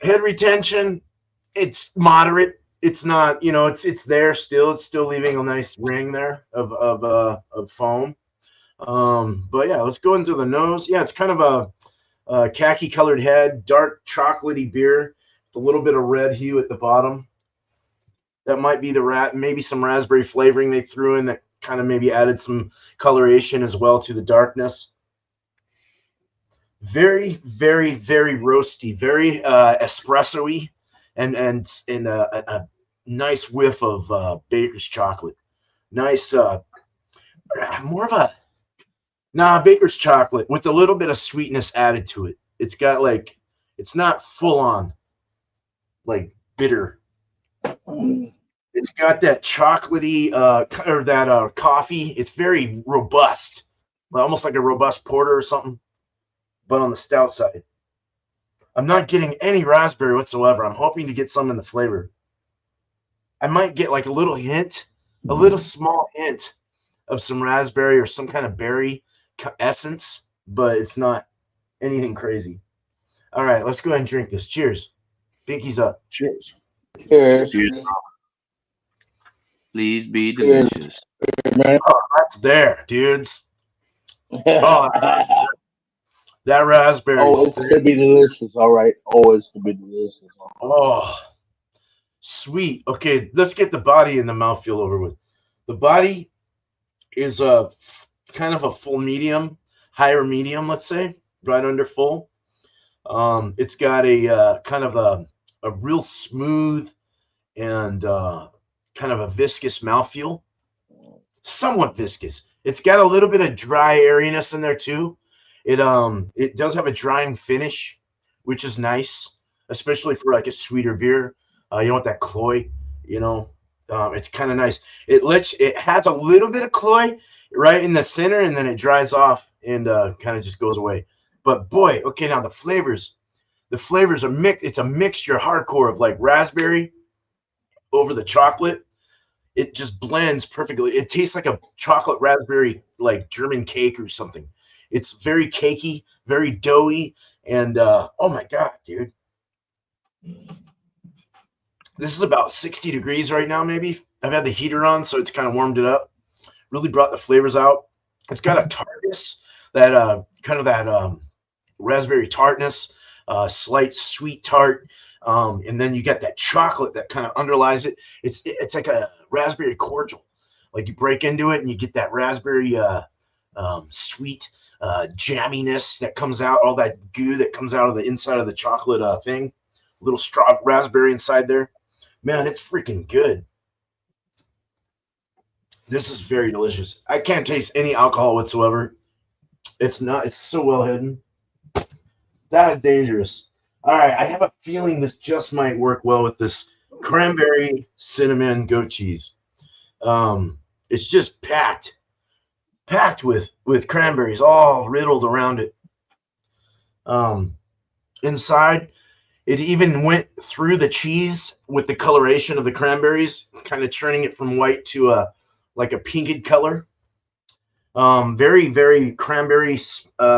head retention. It's moderate. It's not, you know, it's there still. It's still leaving a nice ring there of foam. But yeah, let's go into the nose. Yeah, it's kind of a khaki colored head, dark chocolatey beer with a little bit of red hue at the bottom. That might be maybe some raspberry flavoring they threw in that kind of maybe added some coloration as well to the darkness. Very, very, very roasty, very espresso-y, and a nice whiff of baker's chocolate. Nice, more of a baker's chocolate with a little bit of sweetness added to it. It's got like, it's not full on like bitter. It's got that chocolatey or that coffee. It's very robust, almost like a robust porter or something, but on the stout side. I'm not getting any raspberry whatsoever. I'm hoping to get some in the flavor. I might get like a little hint, a little small hint of some raspberry or some kind of berry essence, but it's not anything crazy. All right, let's go ahead and drink this. Cheers. Pinkies up. Cheers. Cheers. Please be delicious. Oh, that's there, dudes. Oh, That raspberry. Oh, it's gonna be delicious. All right. Oh, it's gonna be delicious. Oh, sweet. Okay, let's get the body and the mouthfeel over with. The body is a kind of a full medium, higher medium, let's say, right under full. It's got a kind of a real smooth and kind of a viscous mouthfeel, somewhat viscous. It's got a little bit of dry airiness in there too. It does have a drying finish, which is nice, especially for like a sweeter beer. You don't want that cloy, you know. It's kind of nice. It has a little bit of cloy right in the center, and then it dries off and kind of just goes away. But boy, okay, now the flavors. The flavors are mixed. It's a mixture hardcore of like raspberry over the chocolate. It just blends perfectly. It tastes like a chocolate raspberry, like German cake or something. It's very cakey, very doughy, and oh my god, dude. This is about 60 degrees right now, maybe. I've had the heater on, so it's kind of warmed it up. Really brought the flavors out. It's got a tartness, that kind of that raspberry tartness, slight sweet tart, and then you get that chocolate that kind of underlies it. It's like a raspberry cordial. Like you break into it and you get that raspberry sweet jamminess that comes out, all that goo that comes out of the inside of the chocolate thing. Little straw raspberry inside there. Man, it's freaking good. This is very delicious. I can't taste any alcohol whatsoever. It's so well hidden. That is dangerous. All right, I have a feeling this just might work well with this cranberry cinnamon goat cheese. It's just packed with cranberries all riddled around it. Inside, it even went through the cheese with the coloration of the cranberries, kind of turning it from white to like a pinked color. Very, very cranberry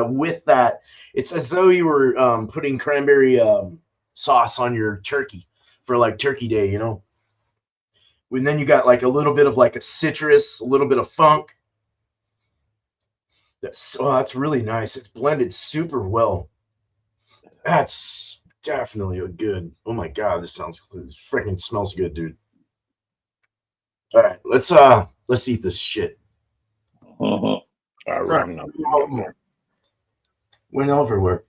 with that. It's as though you were putting cranberry sauce on your turkey for like Turkey Day, you know. And then you got like a little bit of like a citrus, a little bit of funk. That's really nice. It's blended super well. That's definitely a good. Oh my god, this freaking smells good, dude. All right, let's eat this shit. Went everywhere.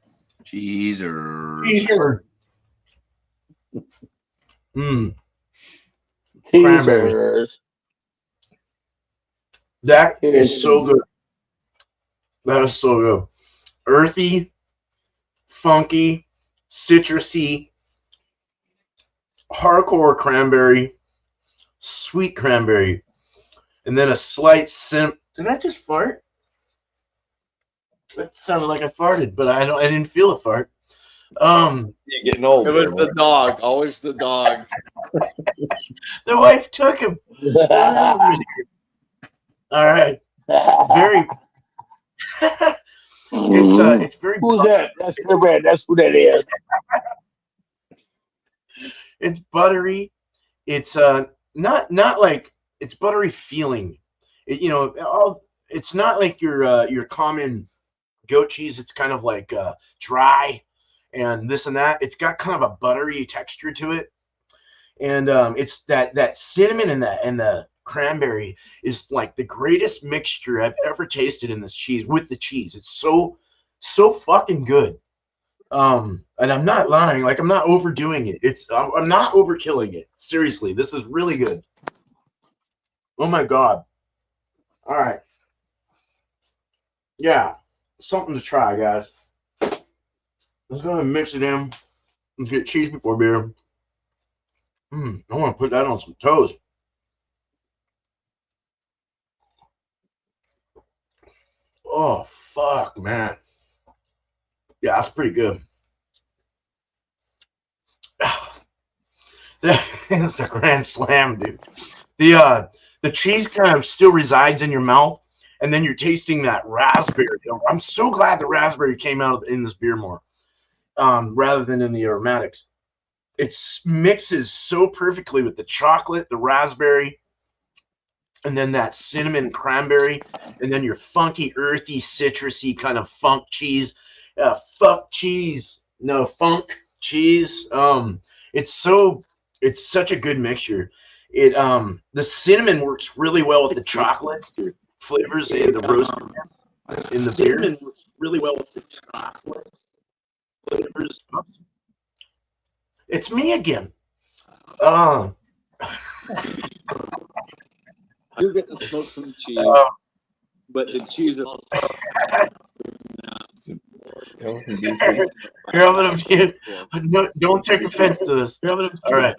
Cheeser. Cranberries. Teasers. That is so good. That is so good. Earthy, funky, citrusy, hardcore cranberry, sweet cranberry, and then a slight Did I just fart? That sounded like I farted, but I didn't feel a fart. You're getting old. It was the dog. Always the dog. The wife took him. All right. Very. It's very. Who's that? That's your man. That's who that is. It's buttery. It's not like it's buttery feeling. It's not like your common goat cheese. It's kind of like dry and this and that. It's got kind of a buttery texture to it, and it's that cinnamon and the cranberry is like the greatest mixture I've ever tasted in this cheese with the cheese. It's so fucking good. And I'm not lying. Like, I'm not overdoing it. I'm not overkilling it. Seriously, this is really good. Oh my god. All right. Yeah, something to try, guys. Let's go ahead and mix it in. Let's get cheese before beer. I want to put that on some toast. Oh, fuck, man. Yeah, that's pretty good. That's the grand slam, dude. The cheese kind of still resides in your mouth, and then you're tasting that raspberry. I'm so glad the raspberry came out in this beer more, rather than in the aromatics. It mixes so perfectly with the chocolate, the raspberry, and then that cinnamon cranberry, and then your funky, earthy, citrusy kind of funk cheese, fuck cheese. No, funk cheese. It's such a good mixture. It the cinnamon works really well with the chocolate flavors and the roastiness in the beer. Cinnamon works really well with the chocolate flavors. Oops. It's me again. You get the smoke from the cheese, but the cheese is That wasn't beefy. Here, I'm gonna mute. No, don't take offense to this. All right.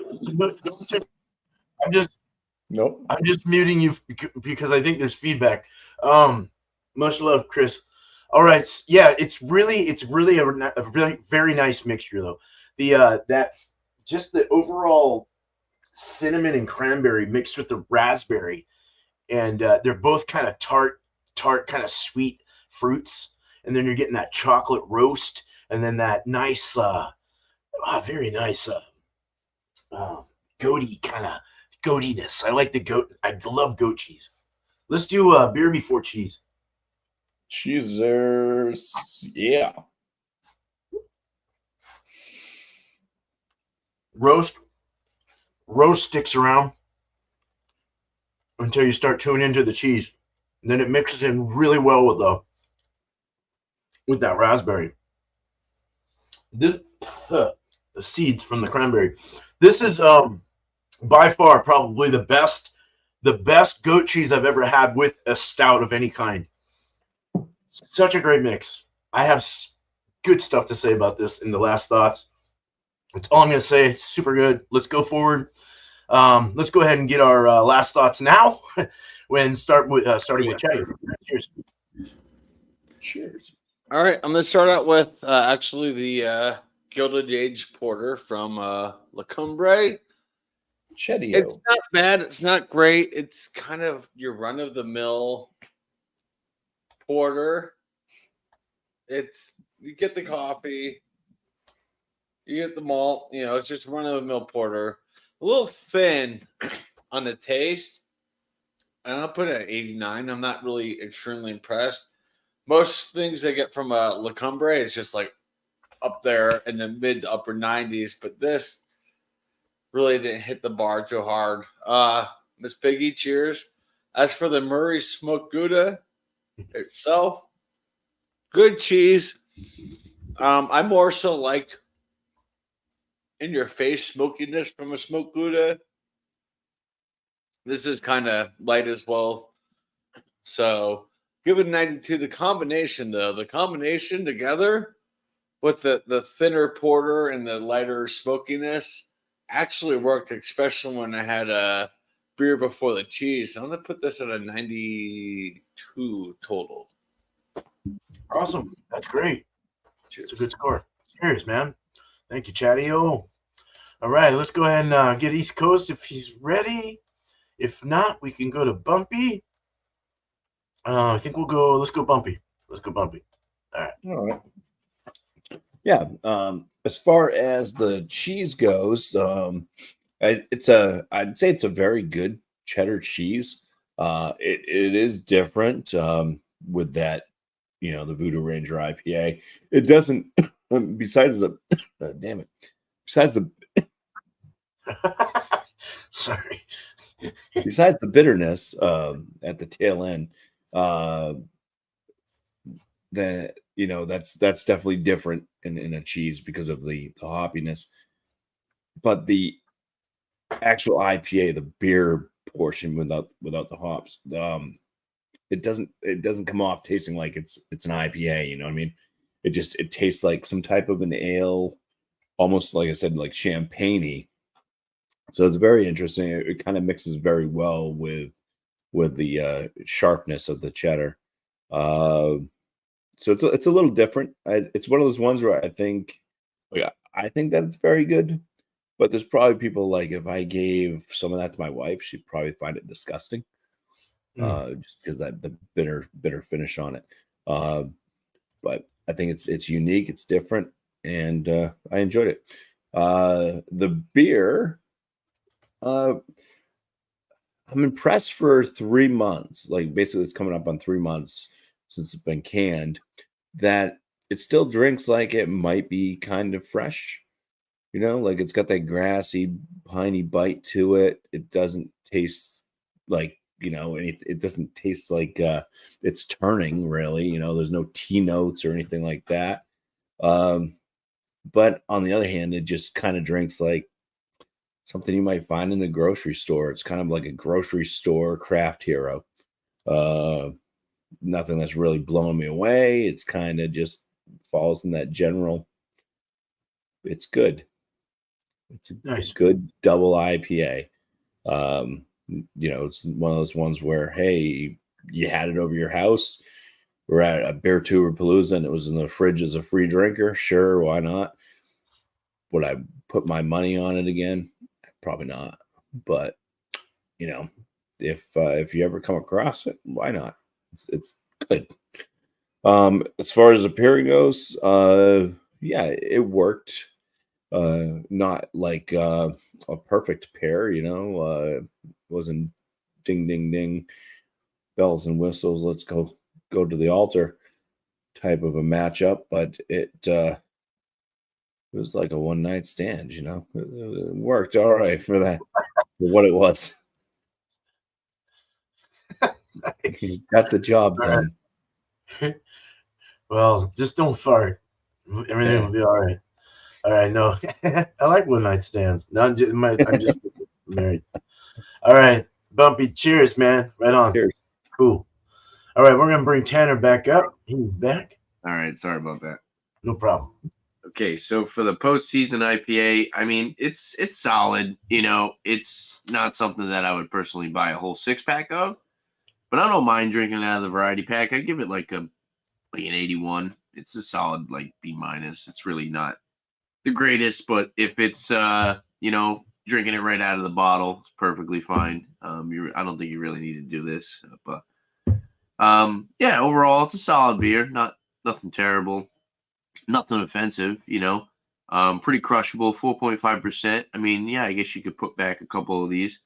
I'm just Nope. muting you because I think there's feedback. Much love, Chris. All right. Yeah, it's really a really very nice mixture though. The that just the overall cinnamon and cranberry mixed with the raspberry, and they're both kind of tart, kind of sweet fruits, and then you're getting that chocolate roast, and then that nice, very nice, goaty kind of goatiness. I like the goat. I love goat cheese. Let's do beer before cheese. Cheesers. Yeah. Roast sticks around until you start tuning into the cheese. And then it mixes in really well with that raspberry. This the seeds from the cranberry. This is by far probably the best goat cheese I've ever had with a stout of any kind. Such a great mix. I have good stuff to say about this in the last thoughts. That's all I'm going to say. Super good. Let's go forward. Let's go ahead and get our last thoughts now. Starting with Chadeo. Cheers. Cheers. All right, I'm going to start out with actually the Gilded Age Porter from La Cumbre. Chadeo. It's not bad. It's not great. It's kind of your run-of-the-mill porter. You get the coffee, you get the malt. It's just run-of-the-mill porter. A little thin on the taste. And I'll put it at 89. I'm not really extremely impressed. Most things I get from La Cumbre is just like up there in the mid to upper 90s, but this really didn't hit the bar too hard. Miss Piggy, cheers. As for the Murray Smoked Gouda itself, good cheese. I more so like in your face smokiness from a smoked Gouda. This is kind of light as well. So give it a 92. The combination together with the thinner porter and the lighter smokiness actually worked, especially when I had a beer before the cheese. So I'm going to put this at a 92 total. Awesome. That's great. Cheers. It's a good score. Cheers, man. Thank you, Chadeo. All right, let's go ahead and get East Coast if he's ready. If not, we can go to Bumpy. I think let's go Bumpy. Let's go Bumpy. All right. Yeah. As far as the cheese goes, I'd say it's a very good cheddar cheese. It is different with that, the Voodoo Ranger IPA. It doesn't, besides the Sorry. Besides the bitterness at the tail end, that's definitely different in a cheese because of the hoppiness. But the actual IPA, the beer portion without the hops, it doesn't come off tasting like it's an IPA. You know what I mean? It tastes like some type of an ale, almost like I said, like champagne-y. So it's very interesting. It kind of mixes very well with the sharpness of the cheddar. So it's a little different. It's one of those ones where I think that it's very good. But there's probably people like if I gave some of that to my wife, she'd probably find it disgusting. Just because that the bitter finish on it. But I think it's unique, it's different, and I enjoyed it. The beer. I'm impressed for 3 months. Like basically, it's coming up on 3 months since it's been canned. That it still drinks like it might be kind of fresh. Like it's got that grassy, piney bite to it. It doesn't taste like, it doesn't taste like it's turning really. There's no tea notes or anything like that. But on the other hand, it just kind of drinks like something you might find in the grocery store. It's kind of like a grocery store craft hero. Nothing that's really blowing me away. It's kind of just falls in that general. It's good. It's a Nice. good double IPA. It's one of those ones where, hey, you had it over your house. We're at a Beer Tour Palooza and it was in the fridge as a free drinker. Sure, why not? Would I put my money on it again? Probably not. But if you ever come across it, why not? It's good. As far as the pairing goes, yeah, it worked. Not like a perfect pair, wasn't ding ding ding, bells and whistles, let's go to the altar type of a matchup, but it was like a one night stand, it worked all right for that, for what it was. Nice. Got the job All done. Well, just don't fart. Everything will be all right. All right, no, I like one night stands. No, I'm just married. All right, Bumpy. Cheers, man. Right on. Cheers. Cool. All right, we're gonna bring Tanner back up. He's back. All right, sorry about that. No problem. Okay, so for the postseason IPA, I mean, it's solid. It's not something that I would personally buy a whole 6-pack of, but I don't mind drinking it out of the variety pack. I give it like an 81. It's a solid like B minus. It's really not the greatest, but if it's drinking it right out of the bottle, it's perfectly fine. I don't think you really need to do this, but yeah, overall it's a solid beer. Nothing terrible. Nothing offensive, pretty crushable, 4.5%. I mean, yeah, I guess you could put back a couple of these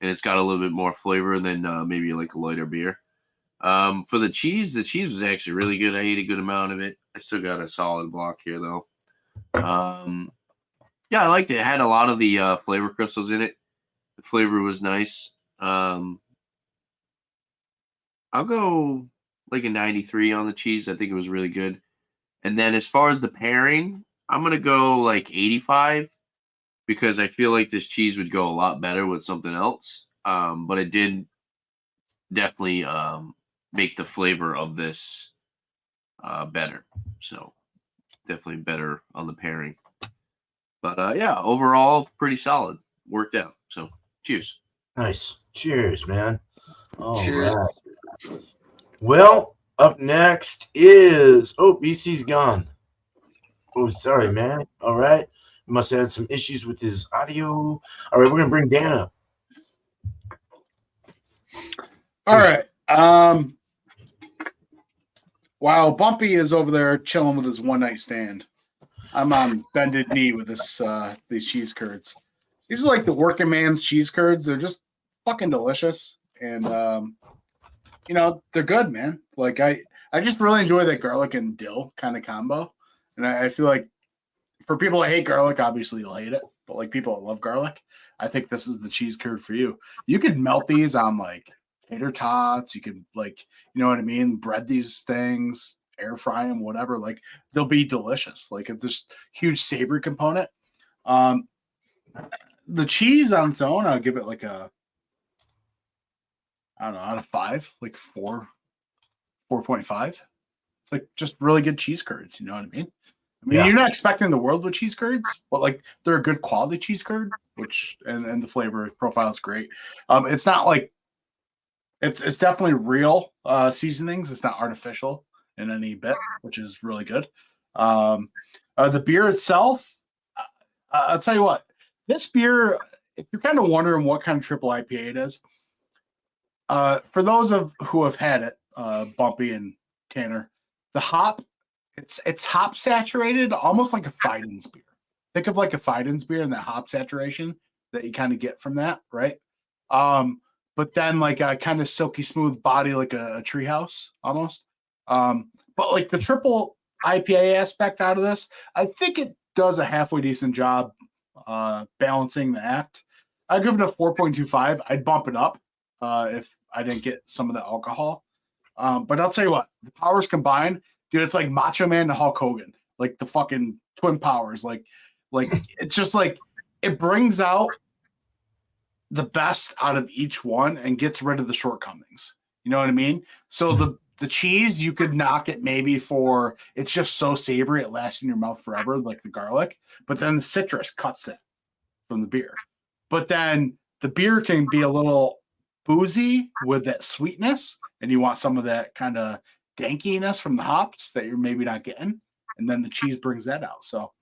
and it's got a little bit more flavor than maybe like a lighter beer. For the cheese was actually really good. I ate a good amount of it. I still got a solid block here though. Yeah, I liked it. It had a lot of the flavor crystals in it. The flavor was nice. I'll go like a 93 on the cheese. I think it was really good. And then as far as the pairing, I'm going to go like 85 because I feel like this cheese would go a lot better with something else. But it did definitely make the flavor of this better. So definitely better on the pairing. But yeah, overall, pretty solid. Worked out. So cheers. Nice. Cheers, man. All Cheers. right. Well, up next is BC's gone. Oh, sorry, man. All right. Must have had some issues with his audio. All right, we're gonna bring Dan up. All right. While Bumpy is over there chilling with his one night stand, I'm on bended knee with these cheese curds. These are like the working man's cheese curds. They're just fucking delicious, and they're good, man. Like I just really enjoy that garlic and dill kind of combo, and I feel like for people that hate garlic, obviously you'll hate it, but like people that love garlic, I think this is the cheese curd for you. You could melt these on like tater tots. You could like, you know what I mean? Bread these things, air fry them, whatever. Like they'll be delicious. Like this huge savory component. The cheese on its own, I'll give it like I don't know, out of 5, like 4.5. It's like just really good cheese curds. You know what I mean? Yeah. You're not expecting the world with cheese curds, but like they're a good quality cheese curd, which and the flavor profile is great. It's not like it's definitely real seasonings. It's not artificial in any bit, which is really good. The beer itself, I'll tell you what, this beer, if you're kind of wondering what kind of triple IPA it is, for those who have had it, Bumpy and Tanner, the hop, it's hop saturated, almost like a Fiden's beer. Think of like a Fiden's beer and that hop saturation that you kind of get from that, right? But then like a kind of silky smooth body, like a treehouse almost. But like the triple IPA aspect out of this. I think it does a halfway decent job balancing the act. I'd give it a 4.25. I'd bump it up if I didn't get some of the alcohol. But I'll tell you what, the powers combined, dude, it's like Macho Man to Hulk Hogan, like the fucking twin powers. Like it's just like it brings out the best out of each one and gets rid of the shortcomings. You know what I mean? So the cheese, you could knock it maybe for it's just so savory, it lasts in your mouth forever, like the garlic. But then the citrus cuts it from the beer. But then the beer can be a little boozy with that sweetness, and you want some of that kind of dankiness from the hops that you're maybe not getting, and then the cheese brings that out. So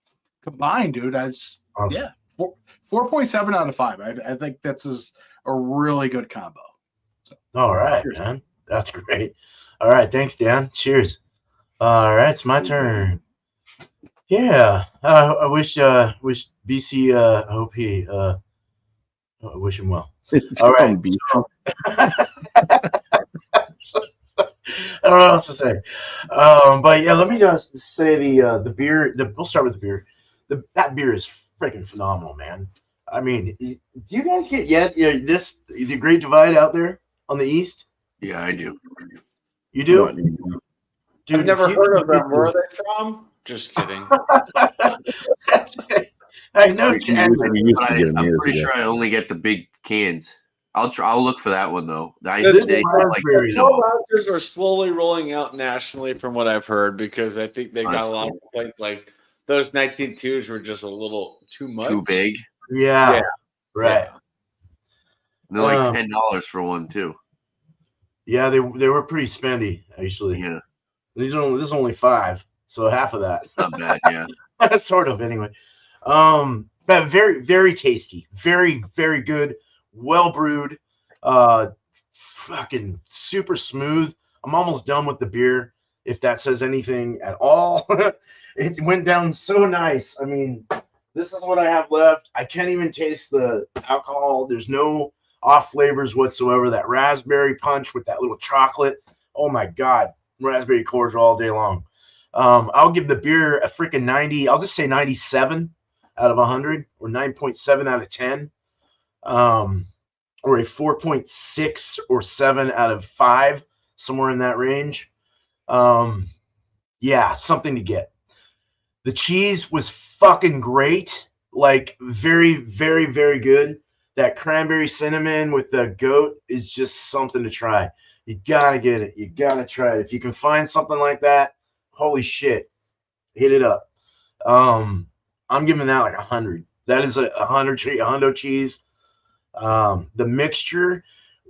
combined, dude, Awesome. 4.7 out of 5. I think that's a really good combo. So, All right, cheers. man. That's great. All right, thanks, Dan. Cheers. All right, it's my turn. Yeah, I wish BC hope he I wish him well. It's All right. Bumpy. So, I don't know what else to say. But yeah, let me just say the beer. We'll start with the beer. That beer is freaking phenomenal, man. I mean, do you guys get the Great Divide out there on the east? Yeah, I do. You do? Not anymore. Dude, I've never if you heard of get them. Where are they from? Just kidding. I know, We Chad. used to get them I'm years pretty ago. sure I only get the big cans. I'll look for that one though. This They raspberry. Vouchers are slowly rolling out nationally, from what I've heard, because I think they got That's a lot of complaints. Like those 19.2s were just a little too much. too big. Yeah, Yeah. right. Yeah. They're like Um, $10 for one too. Yeah, they were pretty spendy actually. Yeah, This is only 5, so half of that. not bad. Yeah, Sort of anyway. But very, very tasty. Very, very good. Well brewed. Fucking super smooth. I'm almost done with the beer, if that says anything at all. It went down so nice. I mean, this is what I have left. I can't even taste the alcohol. There's no off flavors whatsoever. That raspberry punch with that little chocolate. Oh my God. Raspberry cordial all day long. I'll give the beer a freaking 90. I'll just say 97 out of 100 or 9.7 out of 10. Or a 4.6 or 7 out of 5, somewhere in that range. Yeah, something to get. The cheese was fucking great. Like, very, very, very good. That cranberry cinnamon with the goat is just something to try. You gotta get it. You gotta try it. If you can find something like that, holy shit, hit it up. I'm giving that like 100. That is a 100 cheese. The mixture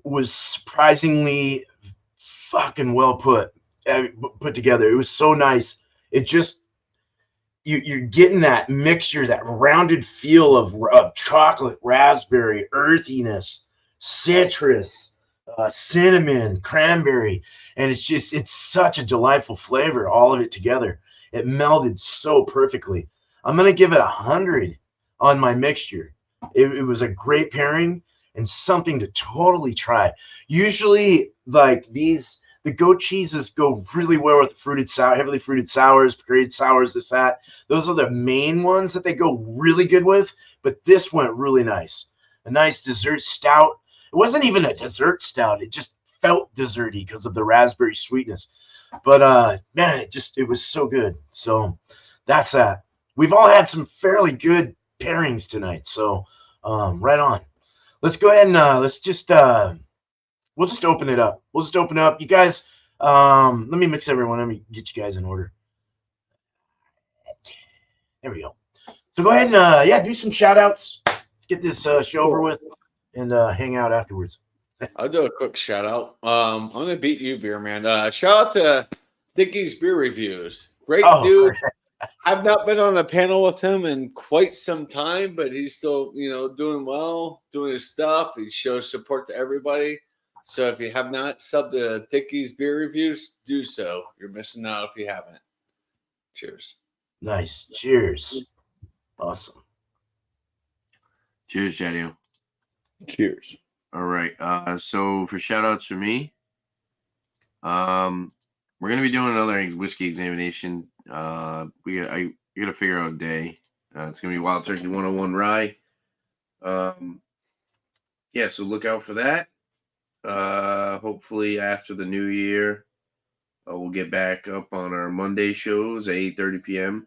was surprisingly fucking well put together. It was so nice. It just you're getting that mixture, that rounded feel of chocolate, raspberry, earthiness, citrus, cinnamon, cranberry, and it's such a delightful flavor, all of it together. It melded so perfectly. I'm gonna give it 100 on my mixture. It was a great pairing and something to totally try. Usually, like the goat cheeses go really well with fruited sour, heavily fruited sours, grade sours, this, that. Those are the main ones that they go really good with, but this went really nice. A nice dessert stout. It wasn't even a dessert stout. It just felt desserty because of the raspberry sweetness. But man, it was so good. So that's that. We've all had some fairly good pairings tonight. So right on. Let's go ahead and we'll just open it up. We'll just open up. You guys, let me mix everyone. Let me get you guys in order. There we go. So go ahead and do some shout outs. Let's get this show over with and hang out afterwards. I'll do a quick shout out. I'm gonna beat you, beer man. Shout out to Dickie's Beer Reviews. Great dude. I've not been on a panel with him in quite some time, but he's still, doing well, doing his stuff. He shows support to everybody. So if you have not subbed to Dickie's Beer Reviews, do so. You're missing out if you haven't. Cheers. Nice. Cheers. Awesome. Cheers, Chadeo. Cheers. All right. So for shout outs for me, we're gonna be doing another whiskey examination I gotta figure out a day. It's gonna be Wild Turkey 101 Rye. Yeah, so look out for that. Hopefully after the new year, we'll get back up on our Monday shows at 8:30 p.m.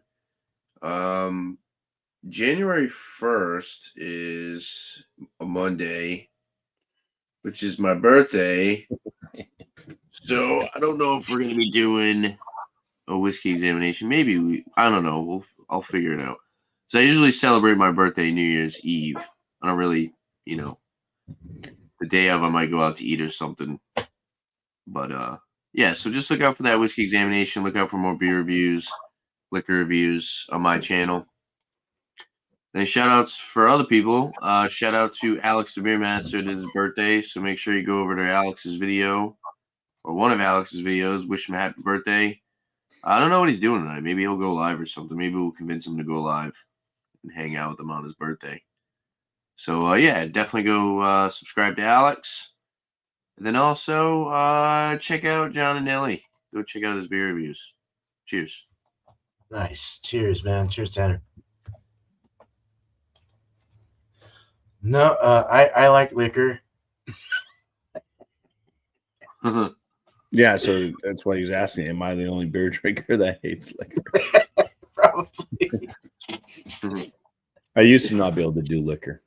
January 1st is a Monday, which is my birthday. So I don't know if we're gonna be doing a whiskey examination. Maybe I don't know. I'll figure it out. So I usually celebrate my birthday New Year's Eve. I don't really, the day of I might go out to eat or something. But yeah, so just look out for that whiskey examination. Look out for more beer reviews, liquor reviews on my channel. Then shout outs for other people. Shout out to Alex the Beer Master. It is his birthday, so make sure you go over to Alex's video or one of Alex's videos. Wish him a happy birthday. I don't know what he's doing tonight. Maybe he'll go live or something. Maybe we'll convince him to go live and hang out with him on his birthday. So yeah, definitely go subscribe to Alex. And then also check out John and Nelly. Go check out his beer reviews. Cheers. Nice. Cheers, man. Cheers, Tanner. No, I like liquor. Yeah, so that's why he's asking, am I the only beer drinker that hates liquor? Probably. I used to not be able to do liquor,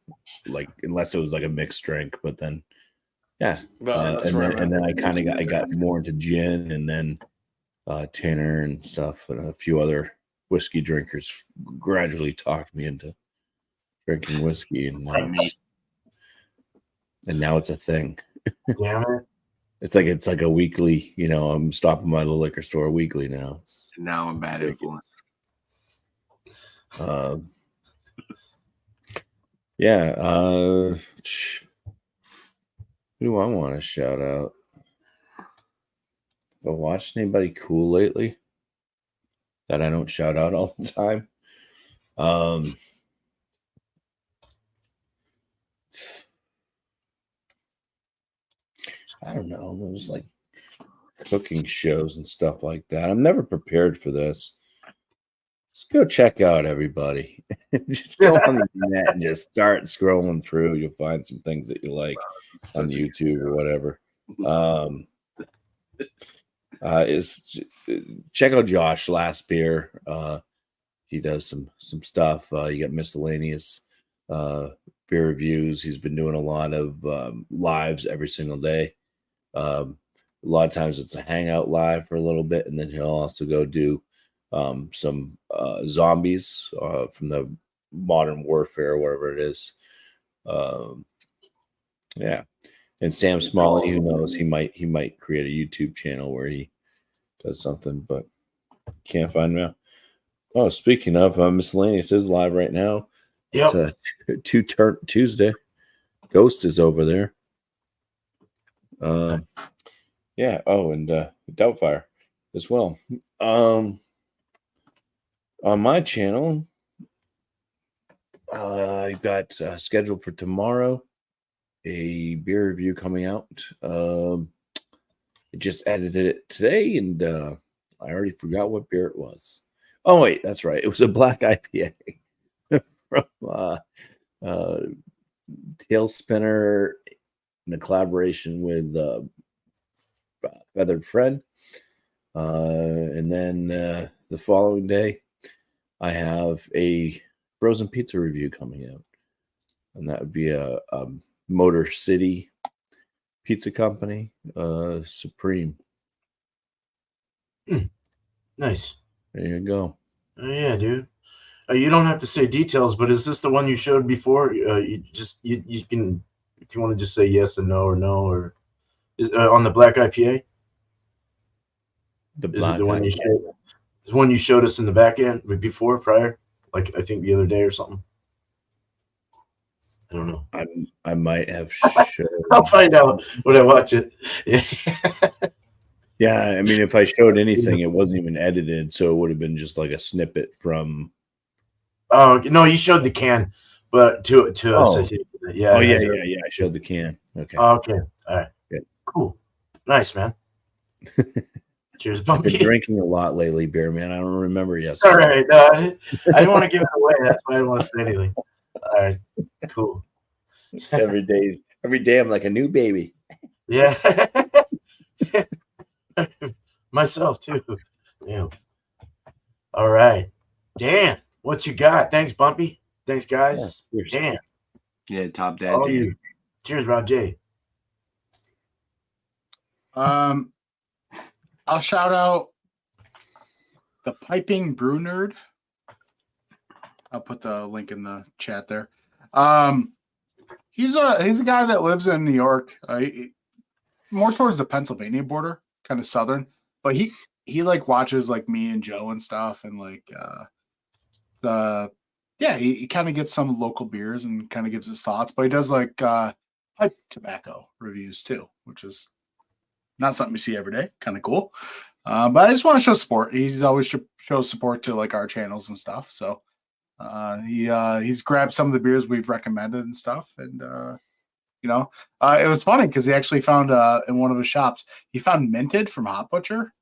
like unless it was like a mixed drink, but then yeah. And then I kind of got more into gin, and then Tanner and stuff, and a few other whiskey drinkers gradually talked me into drinking whiskey, and now it's a thing. Damn it. It's like a weekly, I'm stopping by the liquor store weekly now. Now I'm bad influence. Yeah. Who do I want to shout out? Have I watched anybody cool lately that I don't shout out all the time? I don't know. It was like cooking shows and stuff like that. I'm never prepared for this. Just go check out everybody. Just go on the internet and just start scrolling through. You'll find some things that you like on YouTube or whatever. Check out Josh Last Beer. He does some stuff. You got Miscellaneous beer reviews. He's been doing a lot of lives every single day. A lot of times it's a hangout live for a little bit, and then he'll also go do some zombies from the Modern Warfare or whatever it is. Yeah. And Sam Smalley, who knows, he might create a YouTube channel where he does something, but can't find him out. Oh, speaking of, Miscellaneous is live right now. Yep. It's Tuesday. Ghost is over there. Yeah. Oh, and Doubtfire as well. On my channel, I've got scheduled for tomorrow a beer review coming out. I just edited it today, and I already forgot what beer it was. Oh wait, that's right. It was a black IPA from Tail Spinner in a collaboration with Feathered Friend. And then the following day, I have a frozen pizza review coming out, and that would be a Motor City Pizza Company, Supreme. Nice. There you go. Oh yeah, dude. You don't have to say details, but is this the one you showed before? You can, if you want to just say yes and no, or is on the black IPA. The Is black it the one IPA. you showed? Is one you showed us in the back end prior, like I think the other day or something. I don't know. I might have showed. I'll find out when I watch it. Yeah. Yeah, I mean, if I showed anything, it wasn't even edited, so it would have been just like a snippet from. Oh no, you showed the can, but to us, I think. Yeah. Oh yeah. I showed the can. Okay. Okay. All right. Good. Cool. Nice, man. Cheers, I've been Bumpy. drinking a lot lately, beer man. I don't remember yesterday. All right. I didn't want to give it away. That's why I didn't want to say anything. All right. Cool. Every day I'm like a new baby. Yeah. Myself too. Yeah. All right. Dan, what you got? Thanks, Bumpy. Thanks, guys. Yeah, Dan. Yeah, top dad. All Dan. you. Cheers, Rob J. I'll shout out the Piping Brew Nerd. I'll put the link in the chat there. He's a guy that lives in New York, more towards the Pennsylvania border, kind of southern. But he like watches like me and Joe and stuff, and like he kind of gets some local beers and kind of gives his thoughts. But he does like pipe tobacco reviews too, which is not something you see every day. Kind of cool. But I just want to show support. He always shows support to like our channels and stuff. So he's grabbed some of the beers we've recommended and stuff. And it was funny because he actually found in one of his shops, he found Minted from Hot Butcher,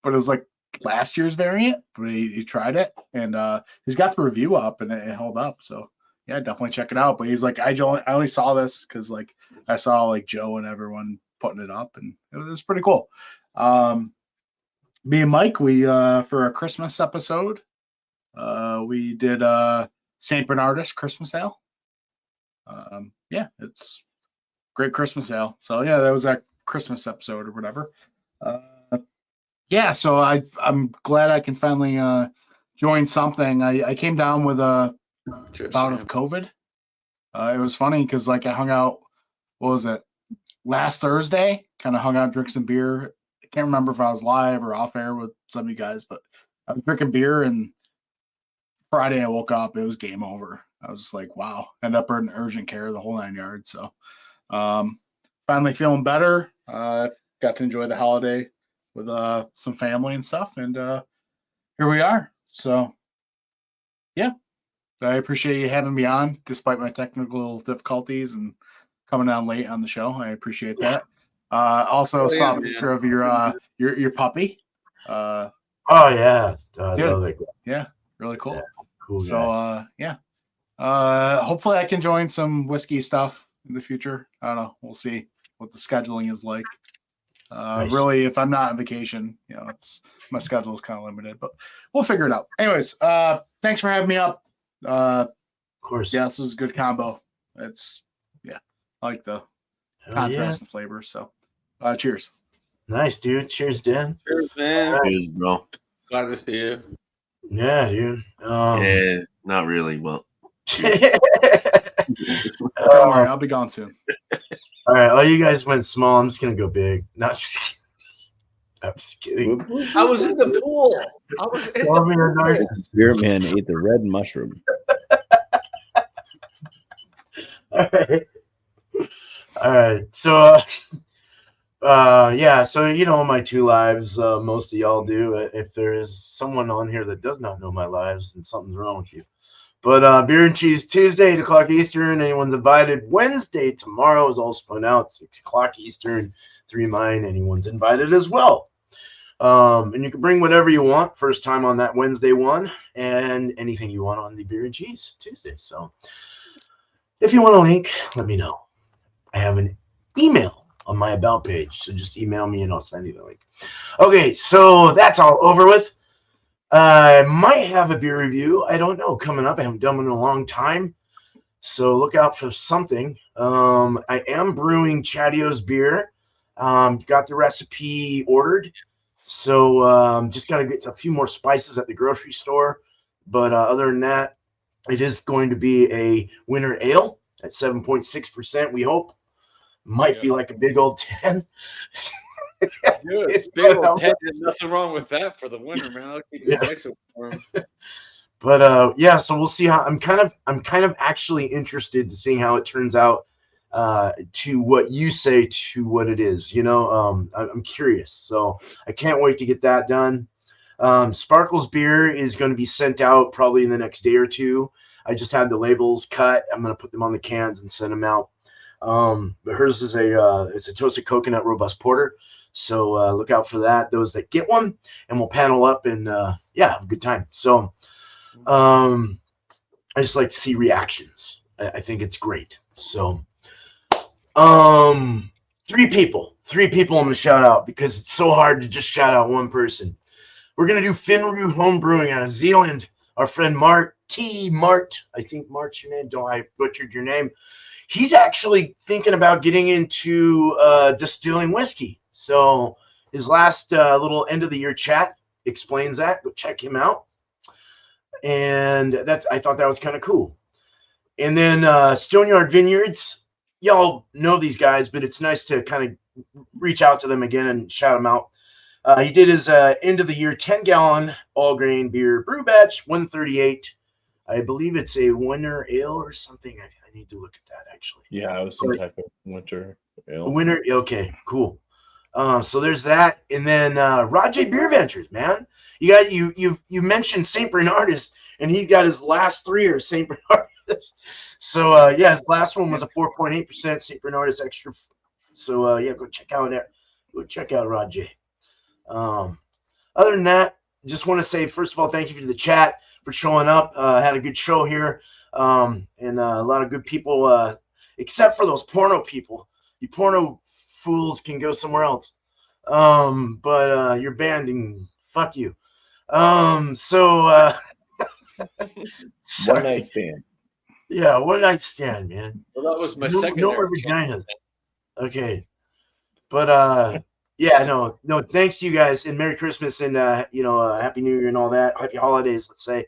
but it was like last year's variant. But he tried it, and he's got the review up, and it held up. So yeah, definitely check it out. But he's like, I only saw this because like I saw like Joe and everyone putting it up, and it was pretty cool. Me and Mike, we for a Christmas episode, we did St. Bernardus Christmas Ale. It's great Christmas ale. So yeah, that was our Christmas episode or whatever. So I'm glad I can finally join something. I came down with a bout of COVID. It was funny because like I hung out, what was it, last Thursday? Kind of hung out, drank some beer. I can't remember if I was live or off air with some of you guys, but I was drinking beer, and Friday I woke up, it was game over. I was just like, wow. Ended up in urgent care, the whole 9 yards. So finally feeling better. Got to enjoy the holiday with some family and stuff, and here we are. So yeah, I appreciate you having me on despite my technical difficulties and coming on late on the show. I appreciate that. Also saw a picture of your puppy. Oh yeah, I Dude. love that guy. Yeah, really cool. Yeah, cool guy. So hopefully I can join some whiskey stuff in the future. I don't know. We'll see what the scheduling is like. Nice. Really, if I'm not on vacation, it's my schedule is kind of limited, but we'll figure it out. Anyways, thanks for having me up. Of course. Yeah, this was a good combo. I like the contrast and flavor. So cheers. Nice, dude. Cheers, Dan. Cheers, man. Cheers, bro. Glad to see you. Yeah, dude. Yeah, not really. Well, Don't worry, I'll be gone soon. All right, all you guys went small. I'm just gonna go big. Not just. I'm just kidding. I was in the pool. Call me a narcissist. Beer man ate the red mushroom. All right. So, so my two lives. Most of y'all do. If there is someone on here that does not know my lives, then something's wrong with you. But Beer and Cheese Tuesday, 8 o'clock Eastern. Anyone's invited. Wednesday, tomorrow is all spun out, 6 o'clock Eastern, 3 mine. Anyone's invited as well. And you can bring whatever you want. First time on that Wednesday one, and anything you want on the Beer and Cheese Tuesday. So if you want a link, let me know. I have an email on my About page, so just email me and I'll send you the link. Okay, so that's all over with. I might have a beer review. I don't know. Coming up. I haven't done one in a long time. So look out for something. I am brewing Chadeo's beer. Got the recipe ordered. So just got to get a few more spices at the grocery store. But other than that, it is going to be a winter ale at 7.6%, we hope. Might be like a big old 10. Dude, It's big gonna old 10. There's nothing wrong with that for the winter, man. I'll keep it nice and warm. But so we'll see how I'm kind of actually interested to seeing how it turns out to what you say to what it is. I'm curious. So I can't wait to get that done. Sparkles beer is going to be sent out probably in the next day or two. I just had the labels cut. I'm going to put them on the cans and send them out. But hers is it's a toasted coconut robust porter. So look out for that. Those that get one, and we'll panel up and have a good time. So I just like to see reactions. I think it's great. So three people I'm gonna shout out because it's so hard to just shout out one person. We're gonna do Finru Home Brewing out of Zealand. Our friend Mart, I think Mart's your name. Don't I butchered your name? He's actually thinking about getting into distilling whiskey. So his last little end of the year chat explains that. Go check him out. And I thought that was kind of cool. And then Stoneyard Vineyards. Y'all know these guys, but it's nice to kind of reach out to them again and shout them out. He did his end of the year 10-gallon all grain beer brew batch 138. I believe it's a winter ale or something. I need to look at that actually. Yeah, it was some type of winter ale. Winter. Okay, cool. So there's that, and then Rajay Beer Ventures, man. You mentioned Saint Bernardus, and he got his last 3 are Saint Bernardus. So his last one was a 4.8% Saint Bernardus extra. So go check out Rajay. Other than that, just want to say first of all, thank you to the chat for showing up. Had a good show here, and a lot of good people, except for those porno people. You porno fools can go somewhere else. But you're banned and fuck you. One night stand. Yeah, one night stand, man. Well, that was my No second. more vaginas. Okay. But no, thanks to you guys, and Merry Christmas, and Happy New Year and all that. Happy holidays, let's say.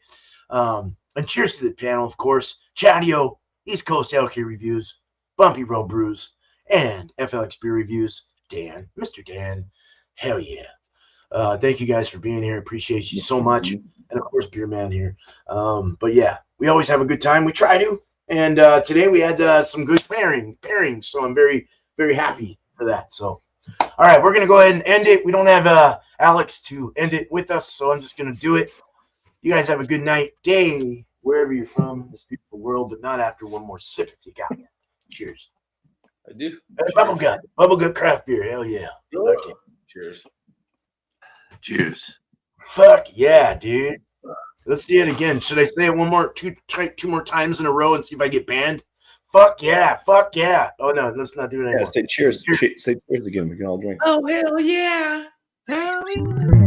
And cheers to the panel, of course. Chadeo, East Coast LK Reviews, Bumpy Road Brews, and FLX Beer Reviews. Dan, Mr. Dan, hell yeah. Thank you guys for being here. Appreciate you so much. And of course, Beer Man here. But yeah, we always have a good time. We try to. And today we had some good pairings. So I'm very, very happy for that. So, all right, we're going to go ahead and end it. We don't have Alex to end it with us, so I'm just going to do it. You guys have a good night, day, wherever you're from in this beautiful world, but not after one more sip if you got it. Cheers. I do. Bubblegut craft beer. Hell yeah. Okay. Cheers. Cheers. Fuck yeah, dude. Let's see it again. Should I say it two more times in a row and see if I get banned? Fuck yeah. Fuck yeah. Oh, no, let's not do it anymore. Yeah, say cheers. Say cheers again. We can all drink. Oh, hell yeah. Hell yeah.